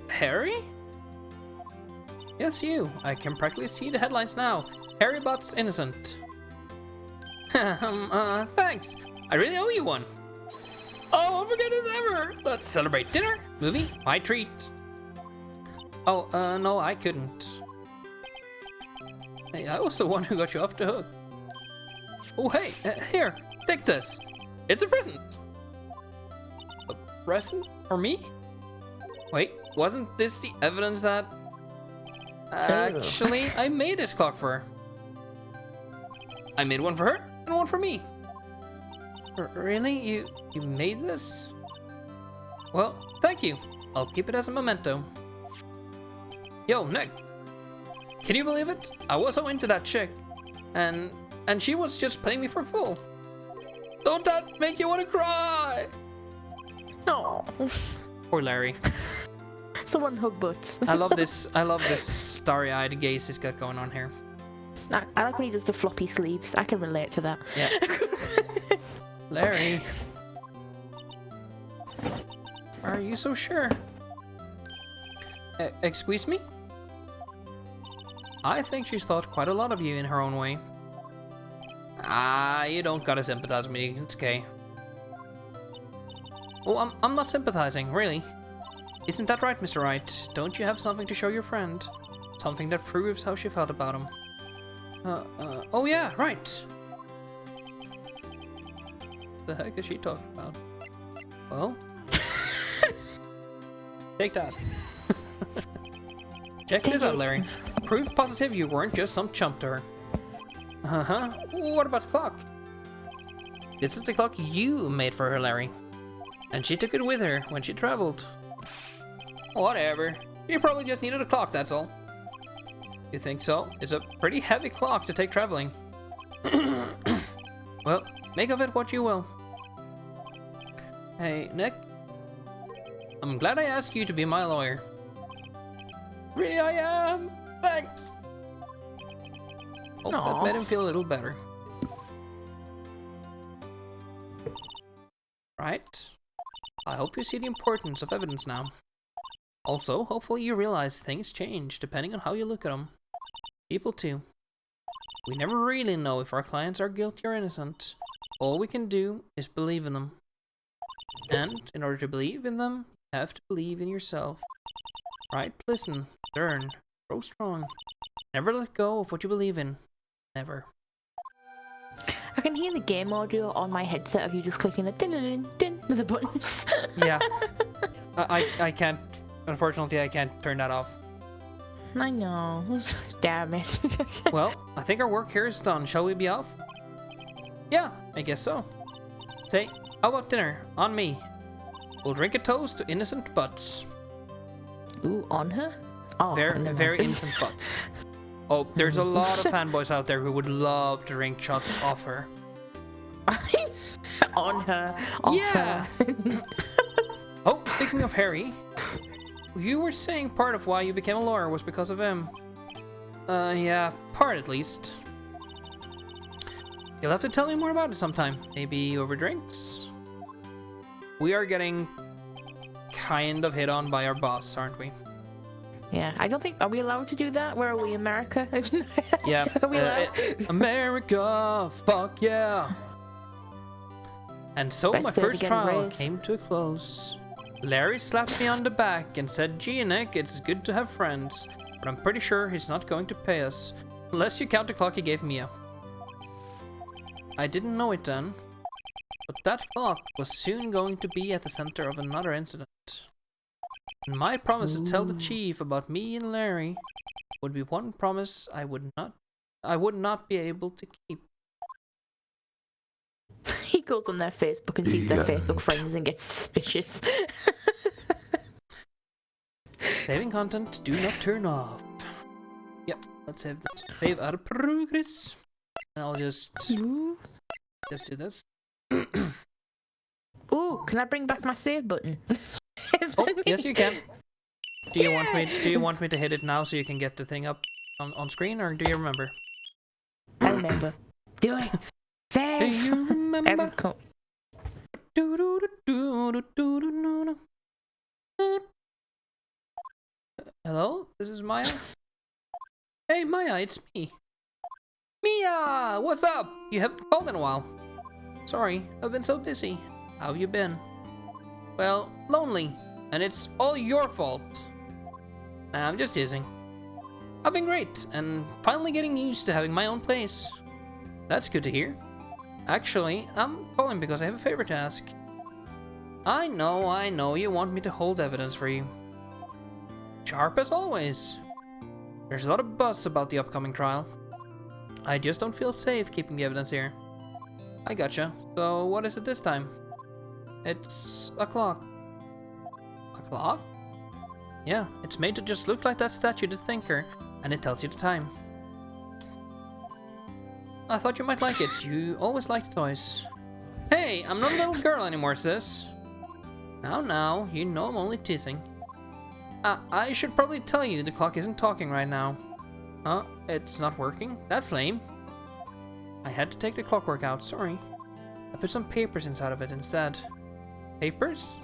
Harry? Yes, you. I can practically see the headlines now. Harry Bot's innocent. Thanks. I really owe you one. Oh, I won't forget this ever. Let's celebrate dinner, movie, my treat. Oh, no, I couldn't. Hey, I was the one who got you off the hook. Oh, hey, here, take this. It's a present. A present for me? Wait, wasn't this the evidence that... Actually, I made this clock for her. I made one for her and one for me. Really? You made this? Well, thank you. I'll keep it as a memento. Yo, Nick. Can you believe it? I was so into that chick. And she was just playing me for a fool. Don't that make you want to cry?
Oh.
Poor Larry.
Someone hug butts.
I love this starry-eyed gaze he's got going on here.
I like when he does the floppy sleeves. I can relate to that.
Yeah. Larry. Are you so sure? Excuse me? I think she's thought quite a lot of you in her own way. You don't gotta sympathize with me. It's okay. Oh, I'm not sympathizing, really. Isn't that right, Mr. Wright? Don't you have something to show your friend? Something that proves how she felt about him. Oh yeah, right. The heck is she talking about? Well, take that. Check this out, Larry. Proof positive you weren't just some chump to her. What about the clock? This is the clock you made for her, Larry. And she took it with her when she traveled. Whatever. You probably just needed a clock, that's all. You think so? It's a pretty heavy clock to take traveling. Well, make of it what you will. Hey, Nick. I'm glad I asked you to be my lawyer. Really, I am. Thanks. Hope that made him feel a little better. Right. I hope you see the importance of evidence now. Also, hopefully you realize things change depending on how you look at them. People too. We never really know if our clients are guilty or innocent. All we can do is believe in them. And in order to believe in them, you have to believe in yourself. Right? Listen, learn, grow strong. Never let go of what you believe in. Never.
I can hear the game audio on my headset of you just clicking the din with the buttons.
Yeah. I can't, unfortunately, I can't turn that off.
I know. Damn it.
Well, I think our work here is done. Shall we be off? Yeah, I guess so. Say, how about dinner? On me. We'll drink a toast to innocent butts.
Ooh, on her? Oh,
very innocent butts. Oh, there's a lot of fanboys out there who would love to drink shots off her.
On her. Off
yeah.
her.
Oh, speaking of Harry, you were saying part of why you became a lawyer was because of him. Yeah, part at least. You'll have to tell me more about it sometime. Maybe over drinks? We are getting kind of hit on by our boss, aren't we?
Yeah, I don't think... Are we allowed to do that? Where are we, America?
Yeah.
Are we allowed?
America, fuck yeah. And so
Best
my
way to
first
get a
trial
raise.
came to a close. Larry slapped me on the back and said, "Gee, Nick, it's good to have friends, but I'm pretty sure he's not going to pay us, unless you count the clock he gave Mia." I didn't know it then, but that clock was soon going to be at the center of another incident. And my promise to tell the chief about me and Larry would be one promise I would not be able to keep.
He goes on their Facebook and sees their Facebook friends and gets suspicious.
Saving content, do not turn off. Yep, let's save this. Save out of progress. And I'll just do this.
Ooh, can I bring back my save button?
Oh, yes you can. Do you want me? Do you want me to hit it now so you can get the thing up on screen, or do you remember?
I remember. Do it. Save.
Do you remember? Hello, this is Maya. Hey Maya, it's me. Mia, what's up? You haven't called in a while. Sorry, I've been so busy. How have you been? Well, lonely, and it's all your fault. Nah, I'm just teasing. I've been great, and finally getting used to having my own place. That's good to hear. Actually, I'm calling because I have a favor to ask. I know, you want me to hold evidence for you. Sharp as always. There's a lot of buzz about the upcoming trial. I just don't feel safe keeping the evidence here. I gotcha. So what is it this time? It's a clock. A clock? Yeah, it's made to just look like that statue, the Thinker, and it tells you the time. I thought you might like it. You always liked toys. Hey, I'm not a little girl anymore, sis. Now, you know I'm only teasing. I should probably tell you the clock isn't talking right now. Huh? It's not working? That's lame. I had to take the clockwork out, sorry. I put some papers inside of it instead. Papers?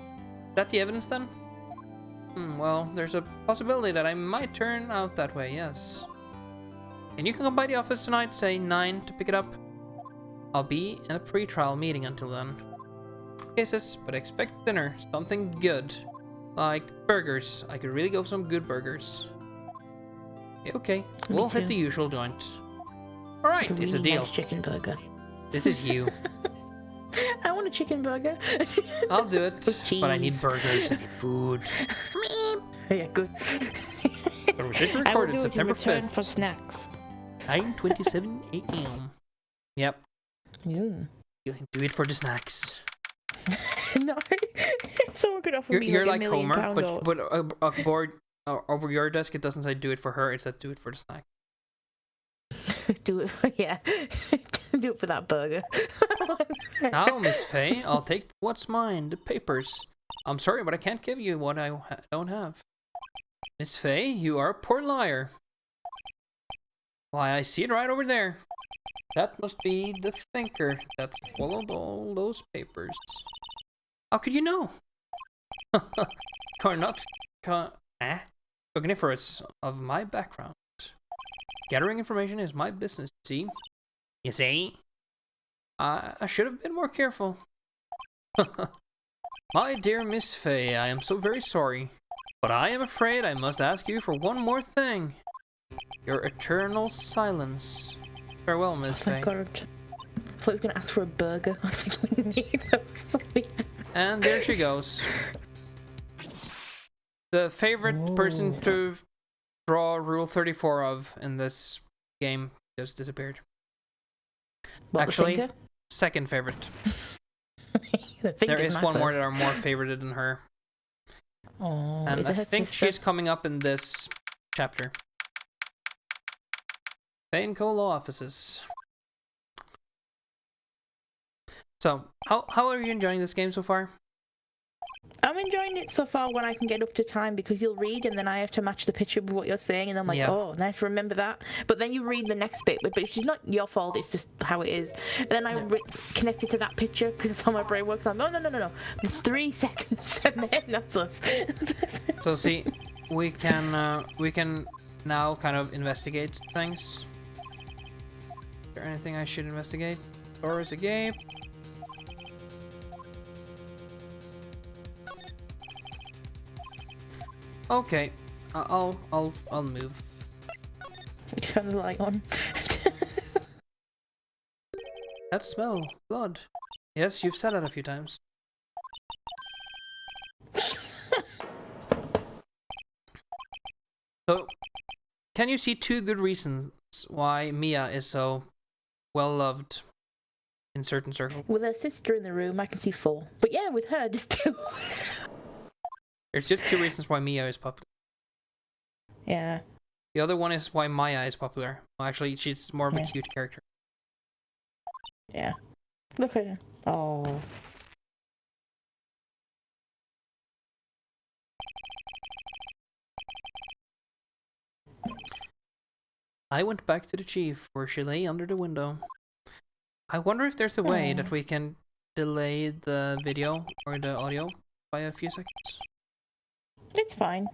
Is that the evidence then? Well, there's a possibility that I might turn out that way, yes. And you can come by the office tonight, say 9 to pick it up. I'll be in a pre-trial meeting until then. Okay, sis, but expect dinner, something good. Like burgers. I could really go for some good burgers. Okay. We'll hit the usual joint. Alright, it's a deal.
Nice chicken burger.
This is you.
I want a chicken burger.
I'll do it, but I need burgers. I need food.
Yeah, good.
But we should record it September 5th.
For snacks.
9:27 a.m. Yep.
You
can do it for the snacks.
No, someone could offer me
You're
like
like
£1 million
Homer, but a board over your desk, it doesn't say do it for her, it says do it for the snack.
Do it for, yeah. Do it for that burger.
Now, Miss Faye, I'll take what's mine, the papers. I'm sorry, but I can't give you what I don't have. Miss Faye, you are a poor liar. Why, I see it right over there. That must be the Thinker that swallowed all those papers. How could you know? You're not cogniferous of my background. Gathering information is my business, see? You see? I should have been more careful. My dear Miss Faye, I am so very sorry. But I am afraid I must ask you for one more thing. Your eternal silence. Farewell, Miss Faye.
God. I thought you were going to ask for a burger. I was like, we need something.
And there she goes. The favorite person to draw Rule 34 of in this game just disappeared.
What,
actually, second favorite. There is one more that are more favorited than her.
Oh,
and I think she's coming up in this chapter. Faye and Co. Law Offices. So, how are you enjoying this game so far?
I'm enjoying it so far when I can get up to time, because you'll read and then I have to match the picture with what you're saying, and I'm like, oh, and I have to remember that. But then you read the next bit, but it's not your fault, it's just how it is. And then I connect it to that picture because it's how my brain works. I'm like, oh, no. 3 seconds, and then that's us.
So see, we can now kind of investigate things. Is there anything I should investigate? Or is a game? Okay, I'll move.
Turn the light on.
That smell, blood. Yes, you've said it a few times. So, can you see 2 good reasons why Mia is so well loved in certain circles?
With her sister in the room, I can see 4. But yeah, with her, just 2.
There's just 2 reasons why Mia is popular.
Yeah.
The other one is why Maya is popular. Well, actually, she's more of a cute character.
Yeah. Look at her. Oh.
I went back to the chief, where she lay under the window. I wonder if there's a way that we can delay the video or the audio by a few seconds.
It's fine.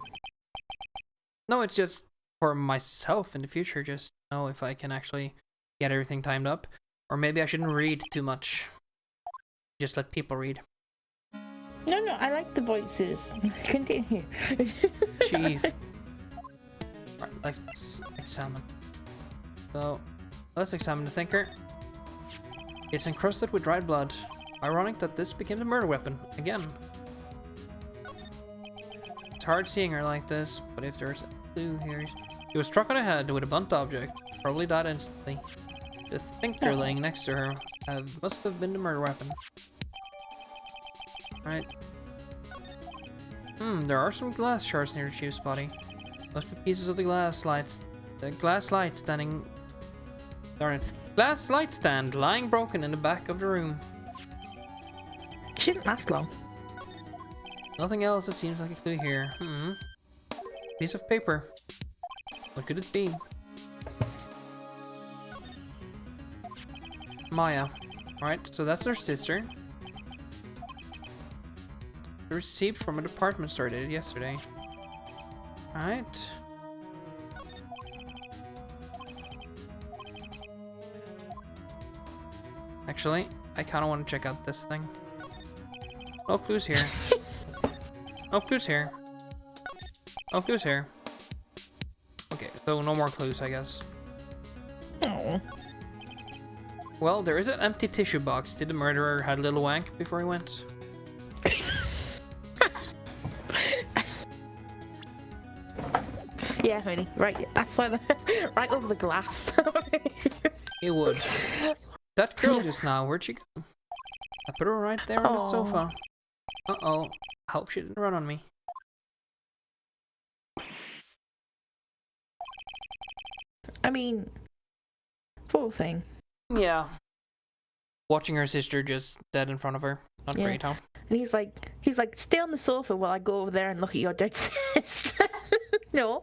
No, it's just for myself in the future, just know if I can actually get everything timed up. Or maybe I shouldn't read too much. Just let people read.
No, I like the voices. Continue.
Chief. Right, let's examine. So, let's examine the thinker. It's encrusted with dried blood. Ironic that this became the murder weapon, again. It's hard seeing her like this, but if there's a clue here... She was struck on the head with a blunt object, probably died instantly. The thinker laying next to her must have been the murder weapon. Right. There are some glass shards near the chief's body. Must be pieces of the glass lights. The glass light standing... Darn it. Glass light stand lying broken in the back of the room.
Shouldn't last long.
Nothing else that seems like a clue here. Piece of paper. What could it be? Maya. Alright, so that's her sister. The receipt from a department store dated yesterday. Alright. Actually, I kind of want to check out this thing. No clues here. No clues here. No clues here. Okay, so no more clues, I guess.
Oh.
Well, there is an empty tissue box. Did the murderer had a little wank before he went?
Yeah, honey. Right. That's why right over the glass.
He would. That girl just now, where'd she go? I put her right there on the sofa. Uh-oh. I hope she didn't run on me.
I mean, poor thing.
Yeah. Watching her sister just dead in front of her. Not great, huh?
And he's like, stay on the sofa while I go over there and look at your dead sis. No.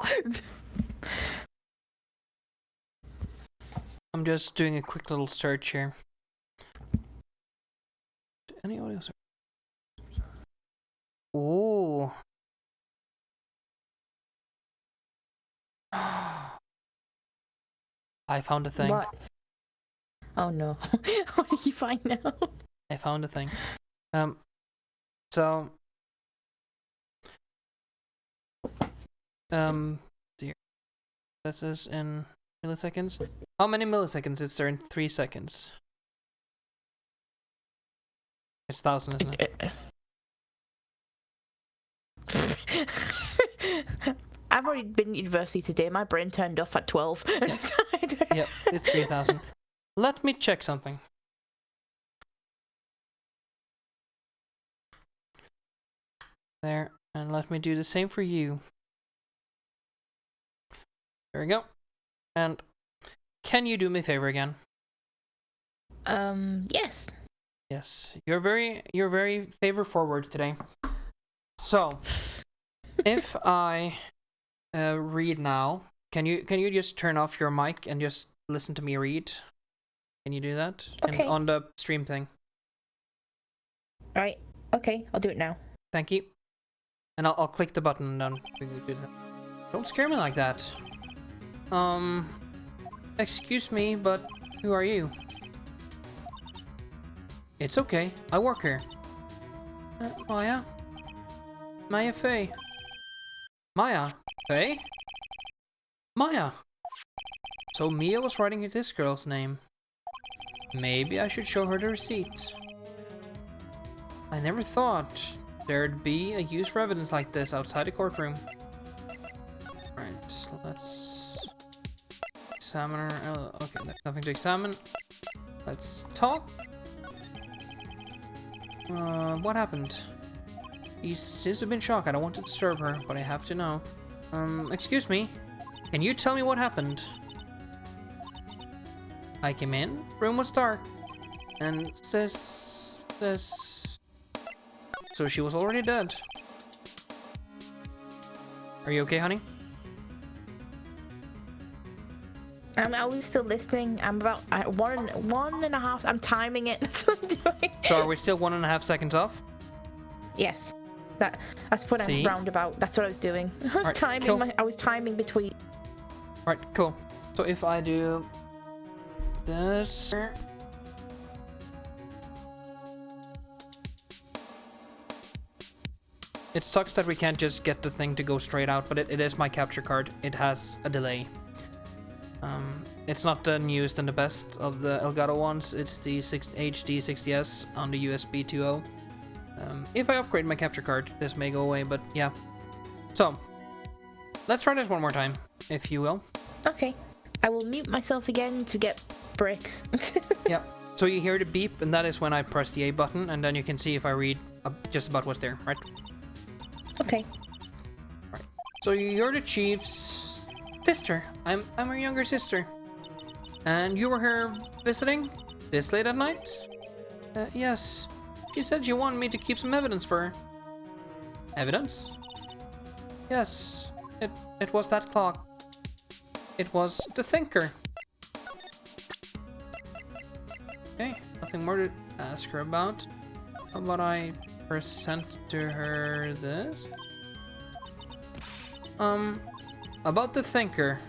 I'm just doing a quick little search here. Any audio search? Ooh. I found a thing.
What? Oh no. What did you find now?
I found a thing. So dear. That says in milliseconds. How many milliseconds is there in 3 seconds? It's 1,000, isn't it?
I've already been at university today. My brain turned off at 12.
Yep, it's 3,000. Let me check something. There, and let me do the same for you. There we go. And can you do me a favor again?
Yes.
Yes, you're very favor forward today. So, if I read now, can you just turn off your mic and just listen to me read? Can you do that?
Okay.
And on the stream thing.
Right. Okay, I'll do it now.
Thank you. And I'll click the button and then we can do that. Don't scare me like that. Excuse me, but who are you? It's okay, I work here. Maya? Maya Faye. Maya? Faye? Maya! So Mia was writing this girl's name. Maybe I should show her the receipt. I never thought there'd be a use for evidence like this outside the courtroom. Right, so let's examine her. Okay, there's nothing to examine. Let's talk. What happened? She seems to have been shocked. I don't want to disturb her, but I have to know. Excuse me. Can you tell me what happened? I came in, room was dark, and this. So she was already dead. Are you okay, honey?
I'm always still listening. I'm about 1.5. I'm timing it. That's what I'm doing.
So are we still 1.5 seconds off?
Yes. That's what I'm roundabout. That's what I was doing. I was timing.
Cool.
I was timing between.
Alright, cool. So if I do this. It sucks that we can't just get the thing to go straight out, but it is my capture card. It has a delay. It's not the newest and the best of the Elgato ones. It's the HD 60S on the USB 2.0. If I upgrade my capture card, this may go away, but yeah. So, let's try this one more time, if you will.
Okay. I will mute myself again to get breaks.
Yeah. So you hear the beep, and that is when I press the A button, and then you can see if I read just about what's there, right?
Okay.
Right. So you're the chief's sister. I'm her younger sister. And you were here visiting this late at night? Yes. She said she wanted me to keep some evidence for her. Evidence? Yes. It was that clock. It was the thinker. Okay, nothing more to ask her about. How about I present to her this? About the thinker.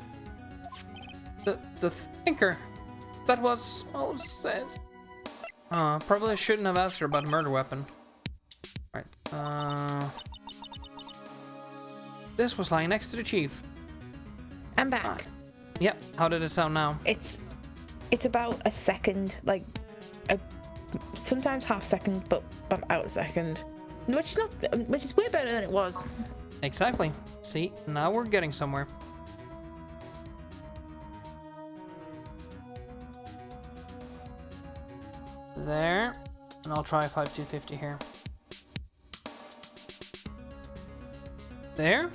The thinker. That was says. Probably shouldn't have asked her about the murder weapon. Right. This was lying next to the chief.
I'm back.
Yep. How did it sound now?
It's about a second, like sometimes half second, but about a second, which is way better than it was.
Exactly. See, now we're getting somewhere. There, and I'll try 5250 here. There,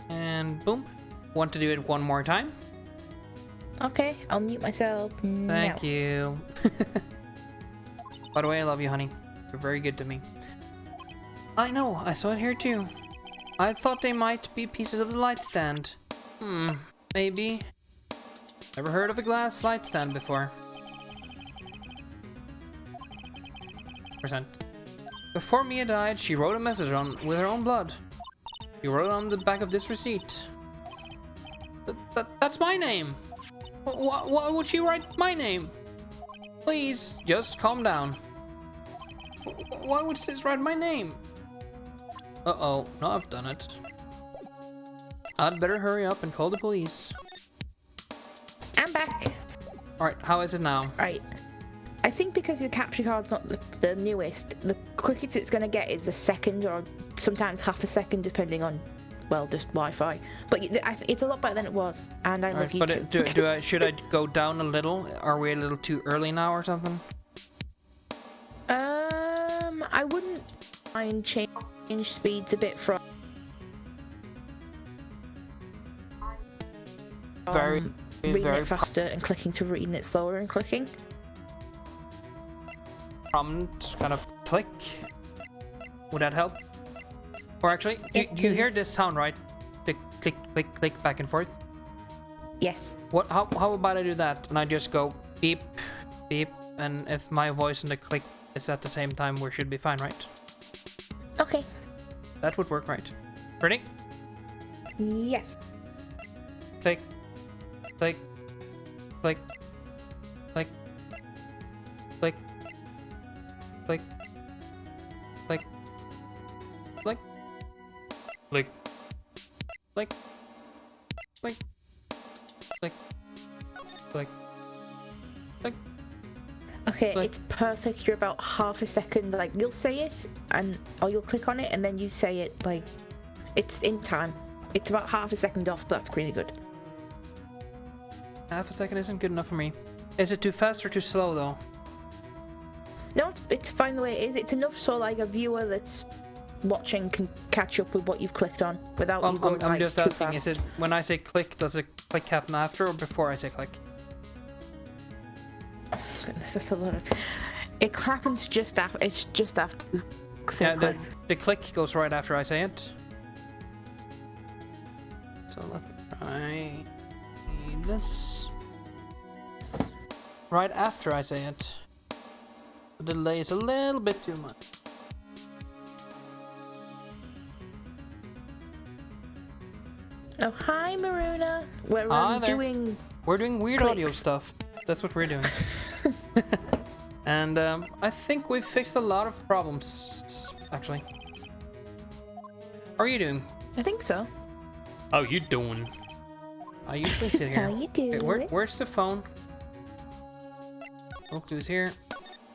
and boom. Want to do it one more time?
Okay, I'll mute myself.
Thank you. By the way, I love you, honey. You're very good to me. I know, I saw it here too. I thought they might be pieces of the light stand. Maybe. Never heard of a glass light stand before. Before Mia died, she wrote a message with her own blood. She wrote on the back of this receipt. That's my name. Why would she write my name? Please, just calm down. Why would sis write my name? Uh-oh, no, I've done it. I'd better hurry up and call the police.
I'm back.
Alright, how is it now?
Right. I think because your capture card's not the newest, the quickest it's going to get is a second or sometimes half a second, depending on, well, just Wi-Fi. But it's a lot better than it was, and I love you too.
But should I go down a little? Are we a little too early now or something?
I wouldn't mind change speeds a bit from reading it faster and clicking to reading it slower and clicking.
Prompt kind of click. Would that help? Or actually,
Yes,
do you hear
please.
this sound, right? The click, click, click back and forth.
Yes.
How about I do that and I just go beep, beep, and if my voice and the click is at the same time, we should be fine, right?
Okay.
That would work, right? Ready?
Yes.
Click, click, click, click, click, click, click, click, click, click, click, click, click, click.
Okay,
Click.
it's perfect. You're about half a second, like, you'll say it, or you'll click on it, and then you say it, like, it's in time. It's about half a second off, but that's really good.
Half a second isn't good enough for me. Is it too fast or too slow, though?
No, it's fine the way it is. It's enough so, like, a viewer that's watching can catch up with what you've clicked on without you going,
I'm
like,
just
too
asking,
fast.
is it when I say click, does it click happen after or before I say click?
Oh, goodness, that's a lot of... It happens just after. It's just after you say
Yeah,
click.
the click goes right after I say it. So let's try this right after I say it. The delay is a little bit too much.
Oh, hi, Maruna.
We're doing weird
clicks.
audio stuff. That's what we're doing. And I think we've fixed a lot of problems, actually. How are you doing?
I think so.
How you doing? I usually sit here.
How you doing?
Okay, where's the phone? Oh, who's here?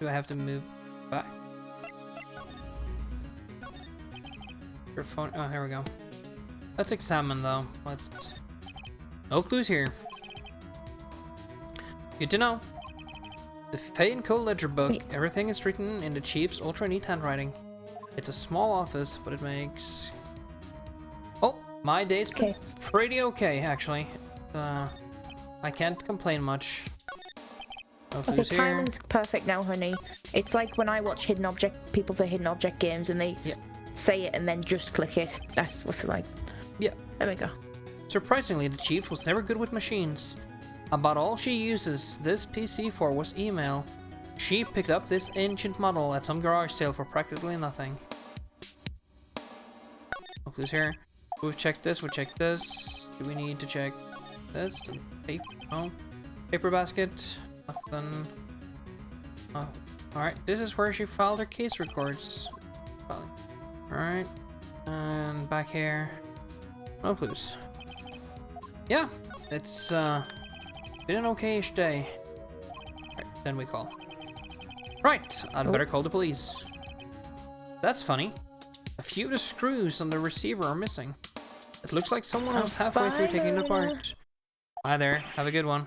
Do I have to move back? Your phone. Oh, here we go. Let's examine though. No clues here. Good to know. The Pay and Co ledger book. Everything is written in the chief's ultra neat handwriting. It's a small office, but it makes. Oh, my day's pretty okay actually. I can't complain much. No
The
clues here.
timing's perfect now, honey. It's like when I watch people play hidden object games and they say it and then just click it. That's what's it like.
Yeah.
There we go.
Surprisingly, the chief was never good with machines. About all she uses this PC for was email. She picked up this ancient model at some garage sale for practically nothing. No clues here. We've checked this, we've checked this. Do we need to check this? Paper? No. Paper basket? Nothing. Oh. Alright, this is where she filed her case records. Alright. And back here. No clues. Yeah, it's been an okay-ish day. Right, then we call. Right, I'd better call the police. That's funny. A few of the screws on the receiver are missing. It looks like someone was halfway through taking it apart. Hi there, have a good one.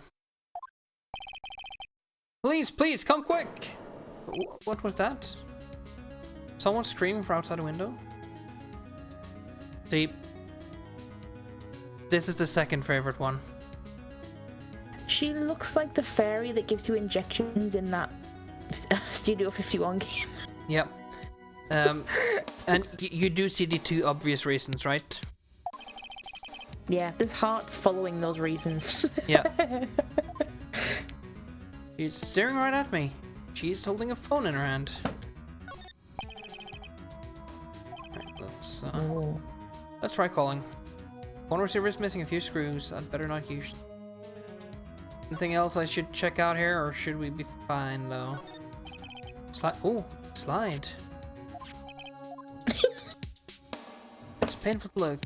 Please, please, come quick! What was that? Someone screaming from outside the window? See, this is the second favorite one.
She looks like the fairy that gives you injections in that Studio 51 game.
Yep. And you do see the two obvious reasons, right?
Yeah, there's hearts following those reasons.
Yeah. She's staring right at me. She's holding a phone in her hand. Right, let's try calling. Phone receiver is missing a few screws. I'd better not use. Anything else I should check out here, or should we be fine though? Slide. Oh, slide. It's painful to look.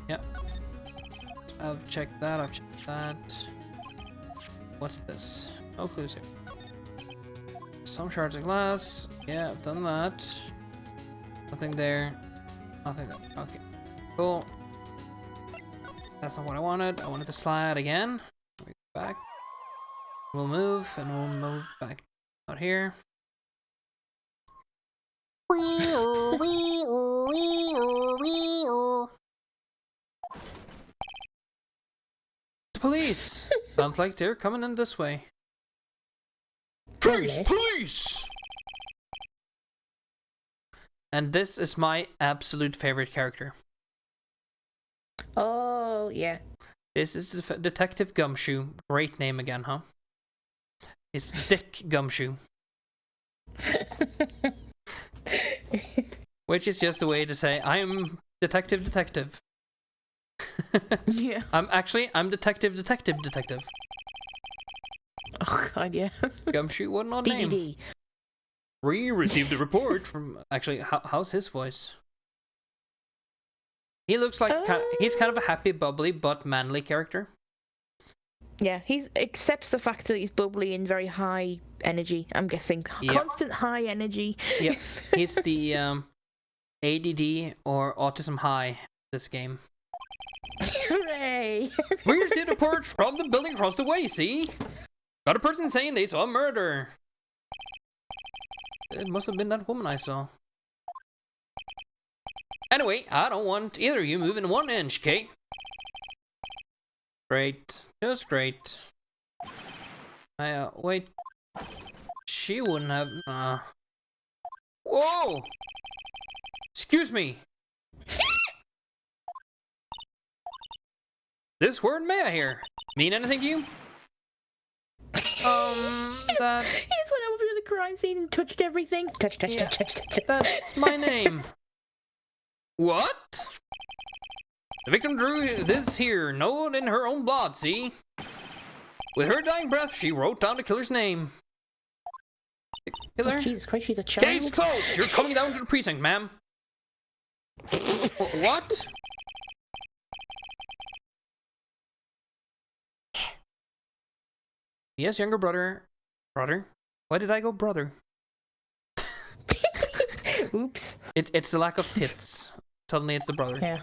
Yep. I've checked that. I've checked that. What's this? No clues here. Some shards of glass. Yeah, I've done that. Nothing there. Nothing there. Okay. Cool. That's not what I wanted. I wanted to slide again. We go back. We'll move, and we'll move back out here. The police! Sounds like they're coming in this way. Police! Police! And this is my absolute favorite character.
Oh, yeah.
This is Detective Gumshoe. Great name again, huh? It's Dick Gumshoe. Which is just a way to say, I'm Detective.
Yeah.
I'm Detective.
Oh, God, yeah.
Gumshoe, what an odd name.
DDD.
We received a report from... Actually, how's his voice? He looks like... he's kind of a happy, bubbly, but manly character.
Yeah, he accepts the fact that he's bubbly and very high energy, I'm guessing.
Yep.
Constant high energy.
Yeah, he's the ADD or Autism High this game.
Hooray!
We received a report from the building across the way, see? Got a person saying they saw a murder. It must have been that woman I saw. Anyway, I don't want either of you moving 1 inch, okay? Great. Just great. Wait. She wouldn't have... Whoa! Excuse me!
this word Maya here mean anything to you? That...
He just went over to the crime scene and touched everything. Touch.
That's my name. What? The victim drew this here note in her own blood, see? With her dying breath, she wrote down the killer's name. The killer?
Oh, Jesus Christ, she's a child.
Case closed! You're coming down to the precinct, ma'am. What? Yes, younger brother. Brother? Why did I go brother?
Oops.
It's the lack of tits. Suddenly it's the brother.
Yeah.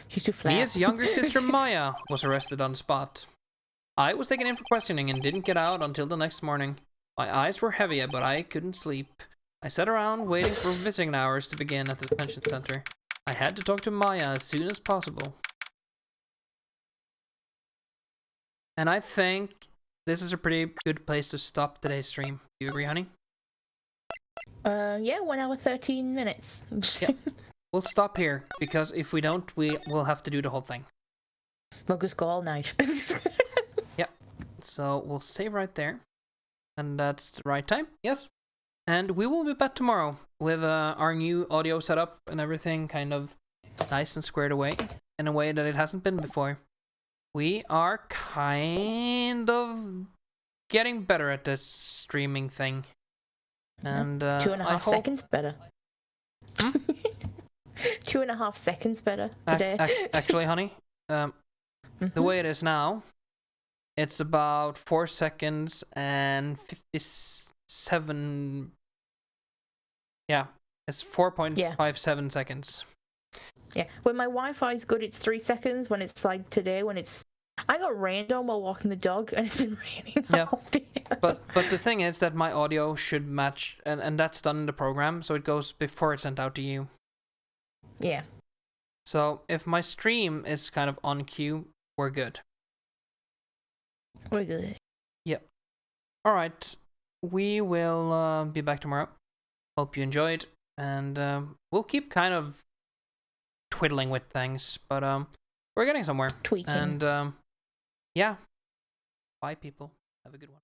She's too flat.
Mia's younger sister Maya was arrested on the spot. I was taken in for questioning and didn't get out until the next morning. My eyes were heavy, but I couldn't sleep. I sat around waiting for visiting hours to begin at the detention center. I had to talk to Maya as soon as possible. And I think this is a pretty good place to stop today's stream. Do you agree, honey?
Yeah, 1 hour 13 minutes.
Yeah. We'll stop here, because if we don't, we'll have to do the whole thing.
We'll just go all night.
Yep. So we'll save right there. And that's the right time. Yes. And we will be back tomorrow with our new audio setup and everything kind of nice and squared away in a way that it hasn't been before. We are kind of getting better at this streaming thing. And
2.5 seconds better.
Hmm?
2.5 seconds better today.
Actually, honey, the way it is now, it's about 4 seconds and 57. Yeah, it's 4.57 seconds.
Yeah, when my Wi-Fi is good, it's 3 seconds. When it's like today, when it's... I got rained on while walking the dog, and it's been raining all day.
But the thing is that my audio should match, and that's done in the program, so it goes before it's sent out to you.
Yeah.
So if my stream is kind of on cue, we're good.
We're good.
Yep. All right. We will be back tomorrow. Hope you enjoyed, and we'll keep kind of twiddling with things, but we're getting somewhere.
Tweaking.
And yeah. Bye, people. Have a good one.